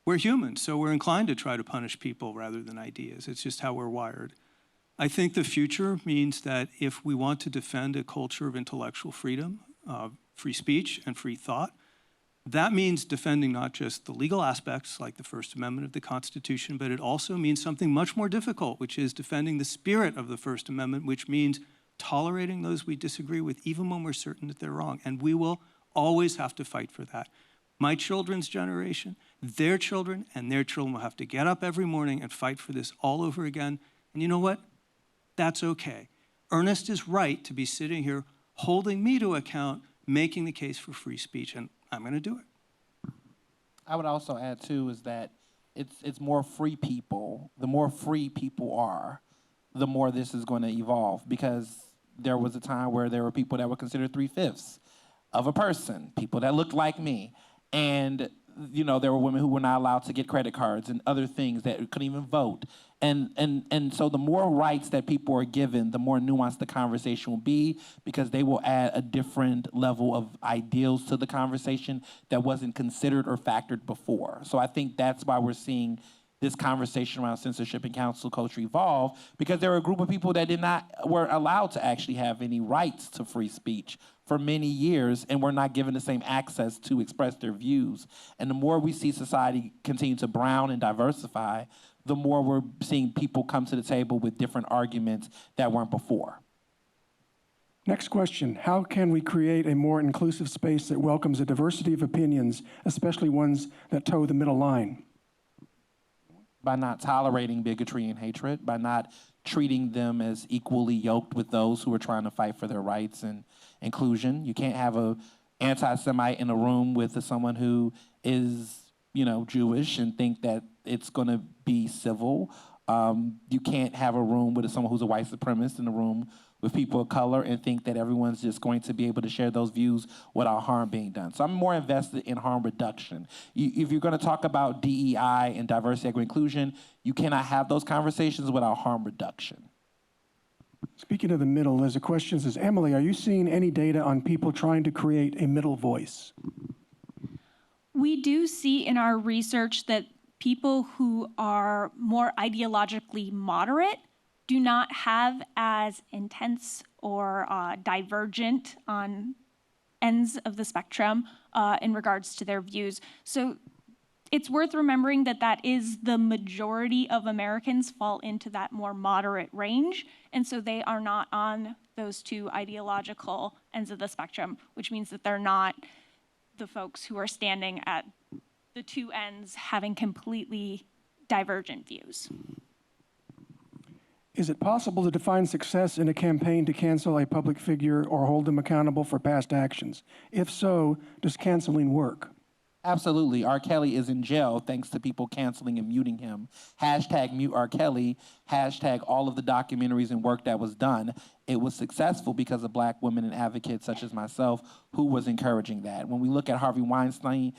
We're humans, so we're inclined to try to punish people rather than ideas. It's just how we're wired. I think the future means that if we want to defend a culture of intellectual freedom, free speech and free thought, that means defending not just the legal aspects like the First Amendment of the Constitution, but it also means something much more difficult, which is defending the spirit of the First Amendment, which means tolerating those we disagree with, even when we're certain that they're wrong. And we will always have to fight for that. My children's generation, their children, and their children will have to get up every morning and fight for this all over again. And you know what? That's okay. Ernest is right to be sitting here holding me to account, making the case for free speech, and I'm going to do it. I would also add, too, is that it's more free people. The more free people are, the more this is going to evolve, because there was a time where there were people that were considered 3/5 of a person, people that looked like me. And, you know, there were women who were not allowed to get credit cards and other things that couldn't even vote. And so the more rights that people are given, the more nuanced the conversation will be, because they will add a different level of ideals to the conversation that wasn't considered or factored before. So I think that's why we're seeing this conversation around censorship and cancel culture evolve, because there were a group of people that were allowed to actually have any rights to free speech for many years, and were not given the same access to express their views. And the more we see society continue to brown and diversify, the more we're seeing people come to the table with different arguments that weren't before. Next question. How can we create a more inclusive space that welcomes a diversity of opinions, especially ones that toe the middle line? By not tolerating bigotry and hatred, by not treating them as equally yoked with those who are trying to fight for their rights and inclusion. You can't have a anti-Semite in a room with someone who is, you know, Jewish and think that it's going to be civil. You can't have a room with someone who's a white supremacist in a room with people of color and think that everyone's just going to be able to share those views without harm being done. So I'm more invested in harm reduction. If you're going to talk about DEI and diversity, equity, inclusion, you cannot have those conversations without harm reduction. Speaking of the middle, there's a question that says, Emily, are you seeing any data on people trying to create a middle voice? We do see in our research that people who are more ideologically moderate do not have as intense or divergent on ends of the spectrum in regards to their views. So it's worth remembering that that is the majority of Americans fall into that more moderate range. And so they are not on those two ideological ends of the spectrum, which means that they're not the folks who are standing at the two ends having completely divergent views. Is it possible to define success in a campaign to cancel a public figure or hold them accountable for past actions? If so, does canceling work? Absolutely. R. Kelly is in jail thanks to people canceling and muting him. Hashtag mute R. Kelly, hashtag all of the documentaries and work that was done. It was successful because of Black women and advocates such as myself who was encouraging that. When we look at Harvey Weinstein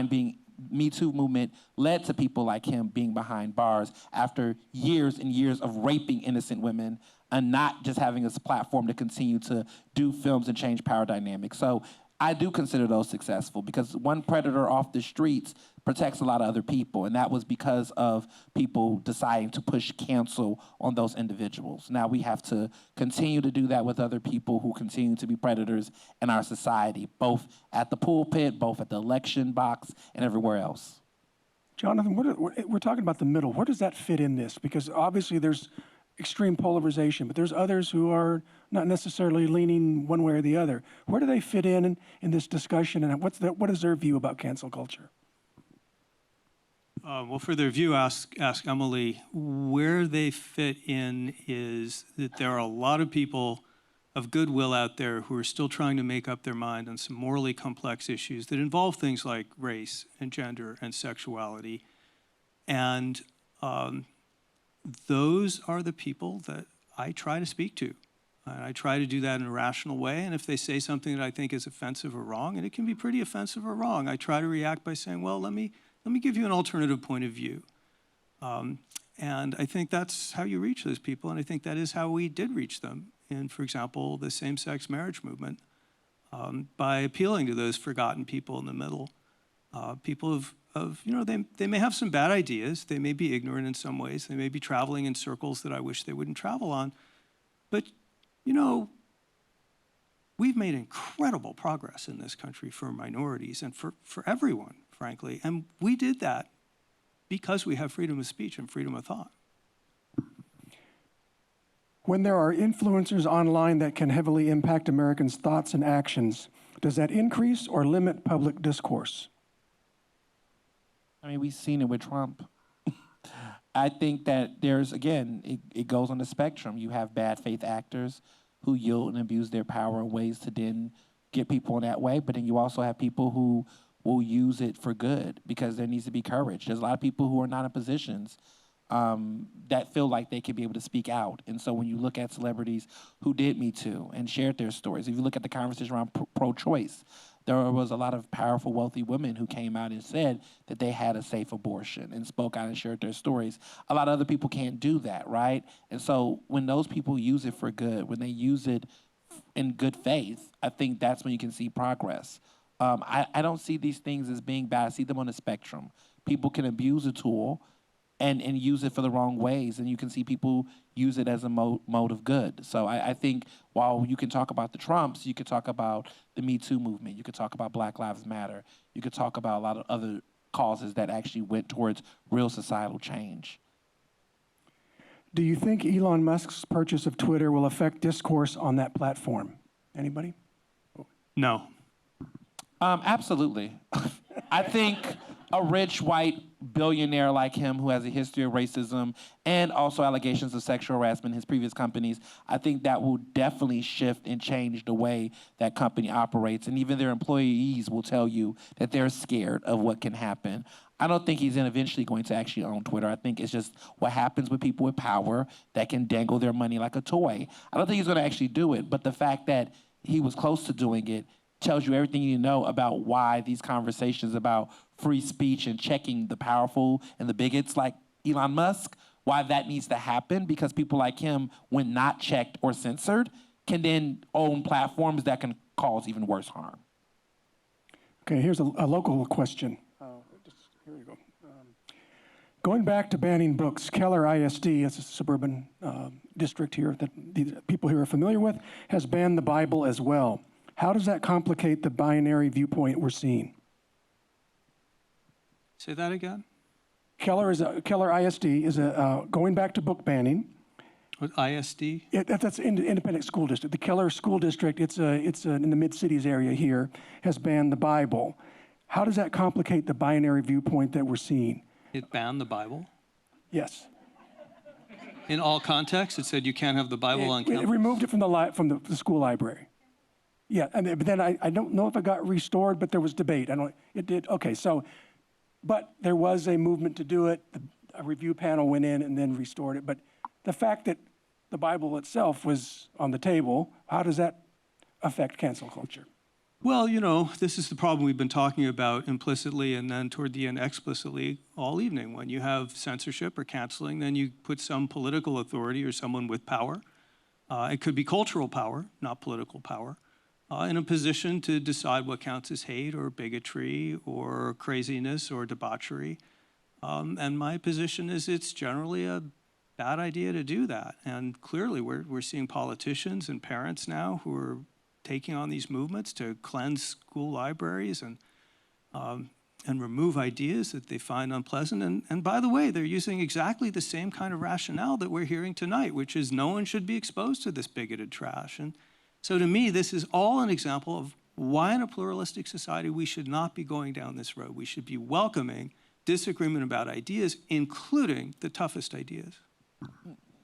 being Me Too movement led to people like him being behind bars after years and years of raping innocent women and not just having a platform to continue to do films and change power dynamics. So I do consider those successful, because one predator off the streets protects a lot of other people, and that was because of people deciding to push cancel on those individuals. Now we have to continue to do that with other people who continue to be predators in our society, both at the pulpit, both at the election box, and everywhere else. Jonathan, we're talking about the middle. Where does that fit in this? Because obviously there's extreme polarization, but there's others who are not necessarily leaning one way or the other. Where do they fit in this discussion, and what is their view about cancel culture? Well, for their view, ask Emily. Where they fit in is that there are a lot of people of goodwill out there who are still trying to make up their mind on some morally complex issues that involve things like race and gender and sexuality. And those are the people that I try to speak to. And I try to do that in a rational way. And if they say something that I think is offensive or wrong, and it can be pretty offensive or wrong, I try to react by saying, well, let me give you an alternative point of view. And I think that's how you reach those people. And I think that is how we did reach them in, for example, the same-sex marriage movement, by appealing to those forgotten people in the middle. People they may have some bad ideas. They may be ignorant in some ways. They may be traveling in circles that I wish they wouldn't travel on. But we've made incredible progress in this country for minorities and for everyone, frankly. And we did that because we have freedom of speech and freedom of thought. When there are influencers online that can heavily impact Americans' thoughts and actions, does that increase or limit public discourse? I mean, we've seen it with Trump. I think that there's, again, it goes on the spectrum. You have bad faith actors who yield and abuse their power in ways to then get people in that way. But then you also have people who will use it for good because there needs to be courage. There's a lot of people who are not in positions that feel like they can be able to speak out. And so when you look at celebrities who did Me Too and shared their stories, if you look at the conversation around pro-choice, there was a lot of powerful, wealthy women who came out and said that they had a safe abortion and spoke out and shared their stories. A lot of other people can't do that, right? And so when those people use it for good, when they use it in good faith, I think that's when you can see progress. I don't see these things as being bad. I see them on the spectrum. People can abuse a tool and use it for the wrong ways, and you can see people use it as a mode of good. So I think while you can talk about the Trumps, you could talk about the Me Too movement, you could talk about Black Lives Matter, you could talk about a lot of other causes that actually went towards real societal change. Do you think Elon Musk's purchase of Twitter will affect discourse on that platform? Anybody? No. Absolutely. I think a rich white billionaire like him who has a history of racism and also allegations of sexual harassment in his previous companies, I think that will definitely shift and change the way that company operates. And even their employees will tell you that they're scared of what can happen. I don't think he's eventually going to actually own Twitter. I think it's just what happens with people with power that can dangle their money like a toy. I don't think he's going to actually do it, but the fact that he was close to doing it tells you everything you need to know about why these conversations about free speech and checking the powerful and the bigots like Elon Musk, why that needs to happen, because people like him, when not checked or censored, can then own platforms that can cause even worse harm. Okay, here's a local question. Here we go. Going back to banning books, Keller ISD, as a suburban district here that the people here are familiar with, has banned the Bible as well. How does that complicate the binary viewpoint we're seeing? Say that again? Keller ISD is going back to book banning. What, ISD? That's independent school district. The Keller School District, it's in the mid-cities area here, has banned the Bible. How does that complicate the binary viewpoint that we're seeing? It banned the Bible? Yes. In all contexts, it said you can't have the Bible on campus? It removed it from the school library. Yeah, but then I don't know if it got restored, but there was debate. It did. Okay, but there was a movement to do it. A review panel went in and then restored it. But the fact that the Bible itself was on the table, how does that affect cancel culture? Well, this is the problem we've been talking about implicitly and then toward the end explicitly all evening. When you have censorship or canceling, then you put some political authority or someone with power. It could be cultural power, not political power. In a position to decide what counts as hate or bigotry or craziness or debauchery. And my position is it's generally a bad idea to do that. And clearly we're seeing politicians and parents now who are taking on these movements to cleanse school libraries and remove ideas that they find unpleasant. And by the way, they're using exactly the same kind of rationale that we're hearing tonight, which is no one should be exposed to this bigoted trash. And so to me, this is all an example of why in a pluralistic society we should not be going down this road. We should be welcoming disagreement about ideas, including the toughest ideas.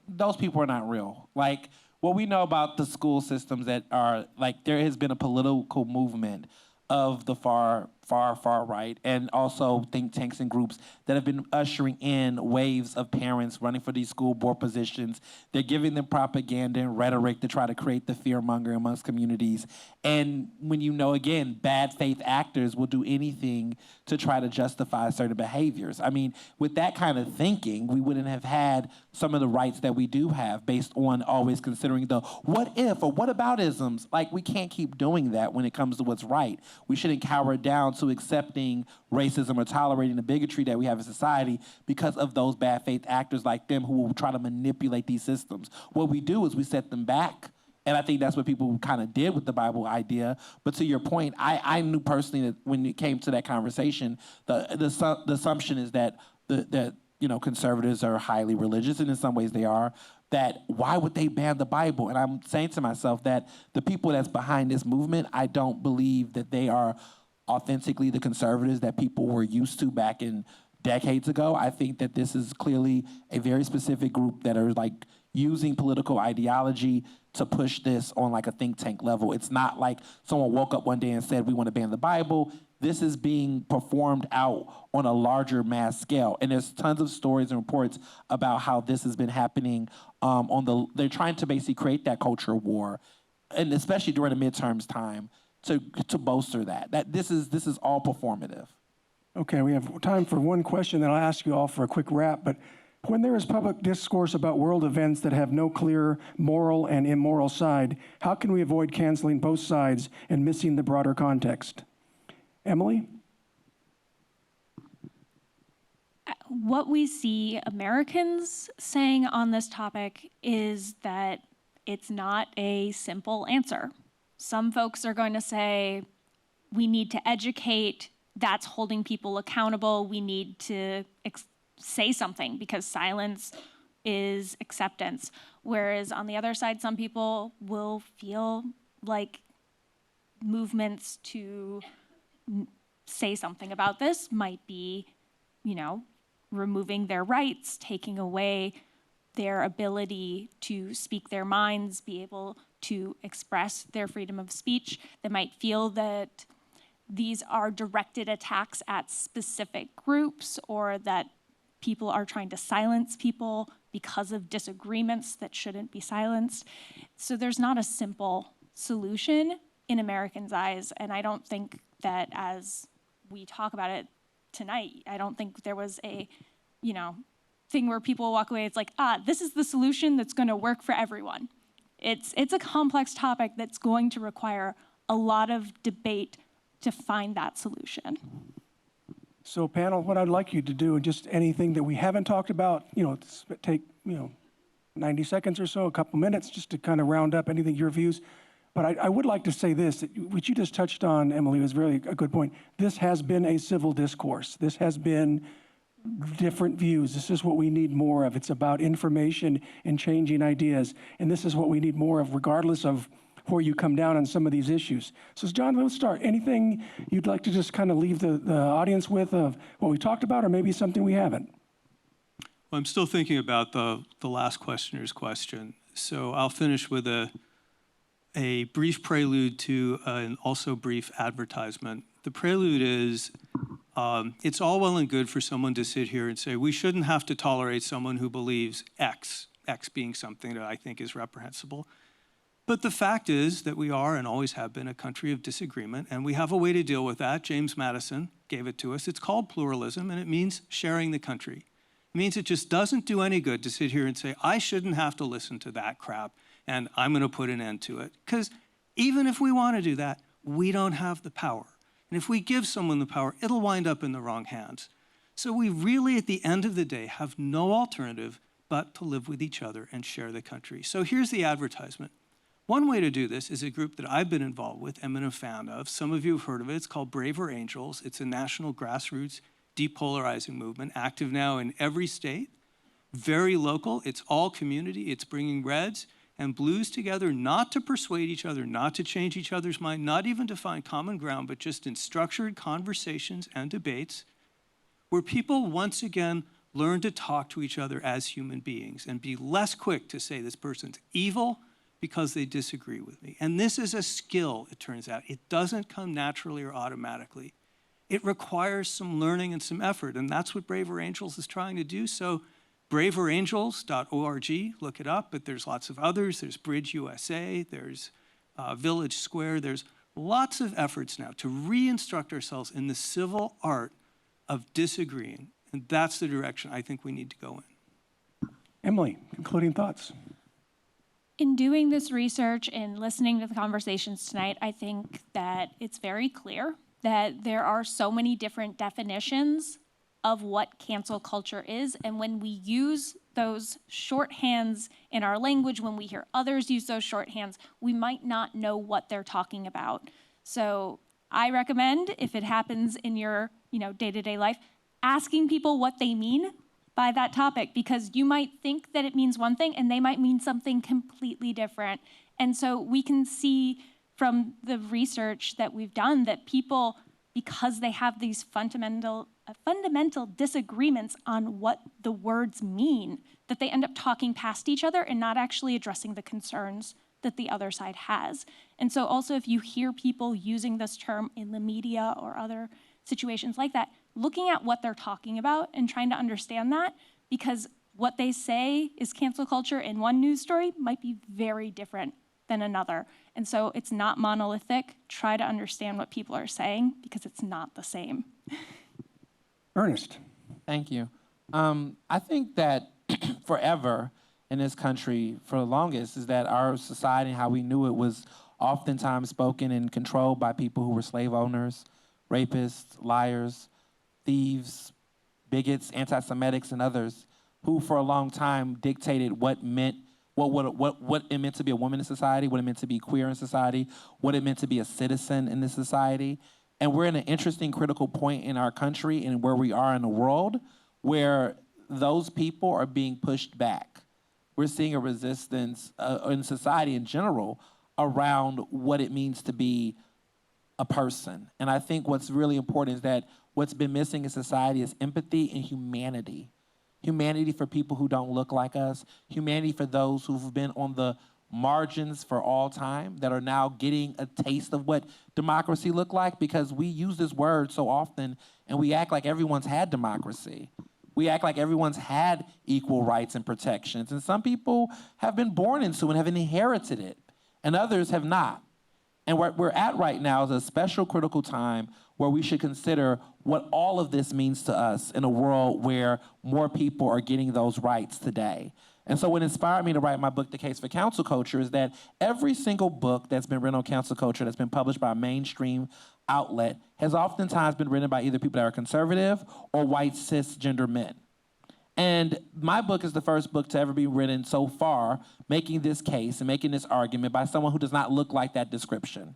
Those people are not real. Like, what we know about the school systems that are, like, there has been a political movement of the far right, and also think tanks and groups that have been ushering in waves of parents running for these school board positions. They're giving them propaganda and rhetoric to try to create the fear mongering amongst communities. And when you know, again, bad faith actors will do anything to try to justify certain behaviors. I mean, with that kind of thinking, we wouldn't have had some of the rights that we do have based on always considering the what if or what about isms. Like, we can't keep doing that when it comes to what's right. We shouldn't cower down to accepting racism or tolerating the bigotry that we have in society because of those bad faith actors like them who will try to manipulate these systems. What we do is we set them back. And I think that's what people kind of did with the Bible idea. But to your point, I knew personally that when it came to that conversation, the assumption is that conservatives are highly religious, and in some ways they are, that why would they ban the Bible? And I'm saying to myself that the people that's behind this movement, I don't believe that they are authentically the conservatives that people were used to back in decades ago. I think that this is clearly a very specific group that are like using political ideology to push this on like a think tank level. It's not like someone woke up one day and said, we want to ban the Bible. This is being performed out on a larger mass scale. And there's tons of stories and reports about how this has been happening they're trying to basically create that culture war, and especially during the midterms time, to bolster that this is all performative. Okay, we have time for one question, then I'll ask you all for a quick wrap. But when there is public discourse about world events that have no clear moral and immoral side, how can we avoid canceling both sides and missing the broader context? Emily? What we see Americans saying on this topic is that it's not a simple answer. Some folks are going to say, we need to educate, that's holding people accountable, we need to say something because silence is acceptance. Whereas on the other side, some people will feel like movements to say something about this might be, removing their rights, taking away their ability to speak their minds, be able to express their freedom of speech. They might feel that these are directed attacks at specific groups, or that people are trying to silence people because of disagreements that shouldn't be silenced. So there's not a simple solution in Americans' eyes, and I don't think that as we talk about it tonight, I don't think there was a, thing where people walk away, it's like, this is the solution that's gonna work for everyone. It's a complex topic that's going to require a lot of debate to find that solution. So panel, what I'd like you to do, just anything that we haven't talked about, take, 90 seconds or so, a couple minutes, just to kind of round up anything, your views. But I would like to say this, which you just touched on, Emily, was really a good point. This has been a civil discourse. This has been different views. This is what we need more of. It's about information and changing ideas. And this is what we need more of, regardless of where you come down on some of these issues. So John, let's start. Anything you'd like to just kind of leave the audience with of what we talked about, or maybe something we haven't? Well, I'm still thinking about the last questioner's question. So I'll finish with a brief prelude to an also brief advertisement. The prelude is, it's all well and good for someone to sit here and say, we shouldn't have to tolerate someone who believes X being something that I think is reprehensible. But the fact is that we are and always have been a country of disagreement, and we have a way to deal with that. James Madison gave it to us. It's called pluralism, and it means sharing the country. It means it just doesn't do any good to sit here and say, I shouldn't have to listen to that crap, and I'm going to put an end to it. Because even if we want to do that, we don't have the power. And if we give someone the power, it'll wind up in the wrong hands. So we really, at the end of the day, have no alternative but to live with each other and share the country. So here's the advertisement. One way to do this is a group that I've been involved with and been a fan of. Some of you have heard of it. It's called Braver Angels. It's a national grassroots depolarizing movement, active now in every state, very local. It's all community. It's bringing reds and blues together, not to persuade each other, not to change each other's mind, not even to find common ground, but just in structured conversations and debates, where people once again learn to talk to each other as human beings and be less quick to say this person's evil because they disagree with me. And this is a skill, it turns out. It doesn't come naturally or automatically. It requires some learning and some effort, and that's what Braver Angels is trying to do. So braverangels.org, look it up, but there's lots of others. There's Bridge USA, there's Village Square. There's lots of efforts now to re-instruct ourselves in the civil art of disagreeing, and that's the direction I think we need to go in. Emily, concluding thoughts. In doing this research and listening to the conversations tonight, I think that it's very clear that there are so many different definitions of what cancel culture is. And when we use those shorthands in our language, when we hear others use those shorthands, we might not know what they're talking about. So I recommend, if it happens in your day-to-day life, asking people what they mean by that topic, because you might think that it means one thing and they might mean something completely different. And so we can see from the research that we've done that people, because they have these fundamental disagreements on what the words mean, that they end up talking past each other and not actually addressing the concerns that the other side has. And so also, if you hear people using this term in the media or other situations like that, looking at what they're talking about and trying to understand that, because what they say is cancel culture in one news story might be very different than another. And so it's not monolithic. Try to understand what people are saying, because it's not the same. Ernest. Thank you. I think that forever in this country, for the longest, is that our society and how we knew it was oftentimes spoken and controlled by people who were slave owners, rapists, liars, thieves, bigots, anti-Semitics, and others, who for a long time dictated what it meant to be a woman in society, what it meant to be queer in society, what it meant to be a citizen in this society. And we're in an interesting critical point in our country and where we are in the world where those people are being pushed back. We're seeing a resistance in society in general around what it means to be a person. And I think what's really important is that what's been missing in society is empathy and humanity. Humanity for people who don't look like us, humanity for those who've been on the margins for all time, that are now getting a taste of what democracy looked like, because we use this word so often and we act like everyone's had democracy. We act like everyone's had equal rights and protections. And some people have been born into and have inherited it, and others have not. And what we're at right now is a special critical time where we should consider what all of this means to us in a world where more people are getting those rights today. And so what inspired me to write my book, The Case for Cancel Culture, is that every single book that's been written on cancel culture that's been published by a mainstream outlet has oftentimes been written by either people that are conservative or white cisgender men. And my book is the first book to ever be written so far, making this case and making this argument by someone who does not look like that description.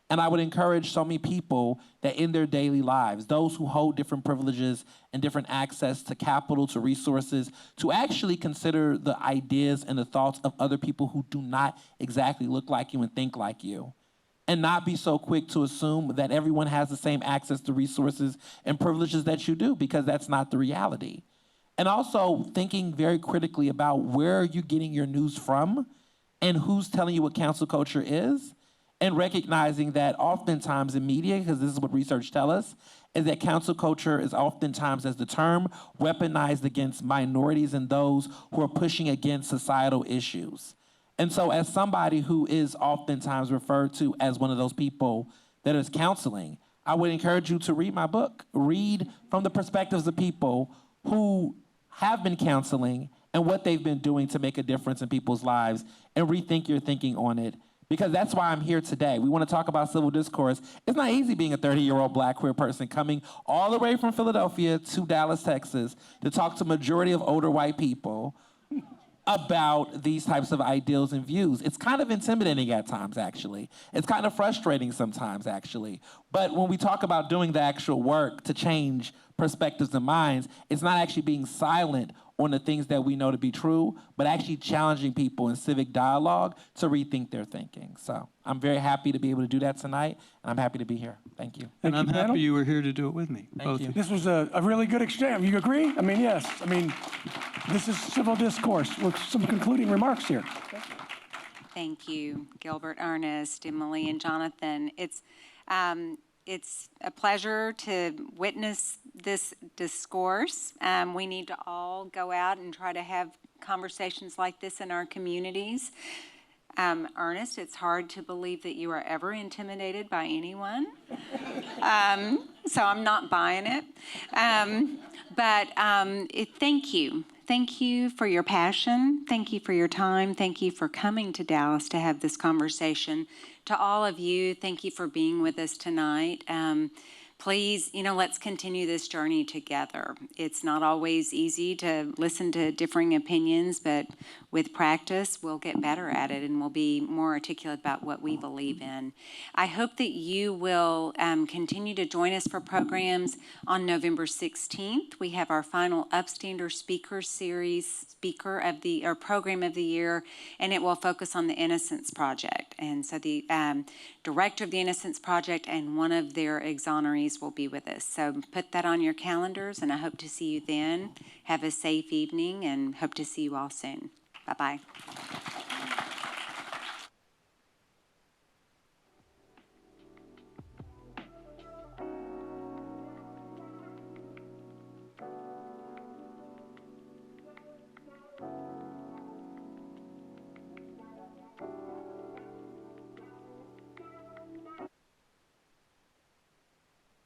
And I would encourage so many people that in their daily lives, those who hold different privileges and different access to capital, to resources, to actually consider the ideas and the thoughts of other people who do not exactly look like you and think like you. And not be so quick to assume that everyone has the same access to resources and privileges that you do, because that's not the reality. And also thinking very critically about where you're getting your news from and who's telling you what cancel culture is, and recognizing that oftentimes in media, because this is what research tells us, is that cancel culture is oftentimes, as the term, weaponized against minorities and those who are pushing against societal issues. And so as somebody who is oftentimes referred to as one of those people that is counseling, I would encourage you to read my book. Read from the perspectives of people who have been counseling and what they've been doing to make a difference in people's lives, and rethink your thinking on it. Because that's why I'm here today. We want to talk about civil discourse. It's not easy being a 30-year-old Black queer person coming all the way from Philadelphia to Dallas, Texas, to talk to a majority of older white people about these types of ideals and views. It's kind of intimidating at times, actually. It's kind of frustrating sometimes, actually. But when we talk about doing the actual work to change perspectives and minds, it's not actually being silent on the things that we know to be true, but actually challenging people in civic dialogue to rethink their thinking. So I'm very happy to be able to do that tonight, and I'm happy to be here. Thank you. And I'm panel. happy you were here to do it with me. Thank both you. of you. This was a really good exchange. You agree? I mean, yes. I mean, this is civil discourse with some concluding remarks here. Thank you, Gilbert, Ernest, Emily, and Jonathan. It's a pleasure to witness this discourse. We need to all go out and try to have conversations like this in our communities. Ernest, it's hard to believe that you are ever intimidated by anyone. So I'm not buying it. Thank you. Thank you for your passion. Thank you for your time. Thank you for coming to Dallas to have this conversation. To all of you, thank you for being with us tonight. Please, let's continue this journey together. It's not always easy to listen to differing opinions, but with practice, we'll get better at it and we'll be more articulate about what we believe in. I hope that you will continue to join us for programs on November 16th. We have our final Upstander Speaker Series program of the year, and it will focus on the Innocence Project. And so the director of the Innocence Project and one of their exonerees will be with us. So put that on your calendars, and I hope to see you then. Have a safe evening, and hope to see you all soon. Bye-bye.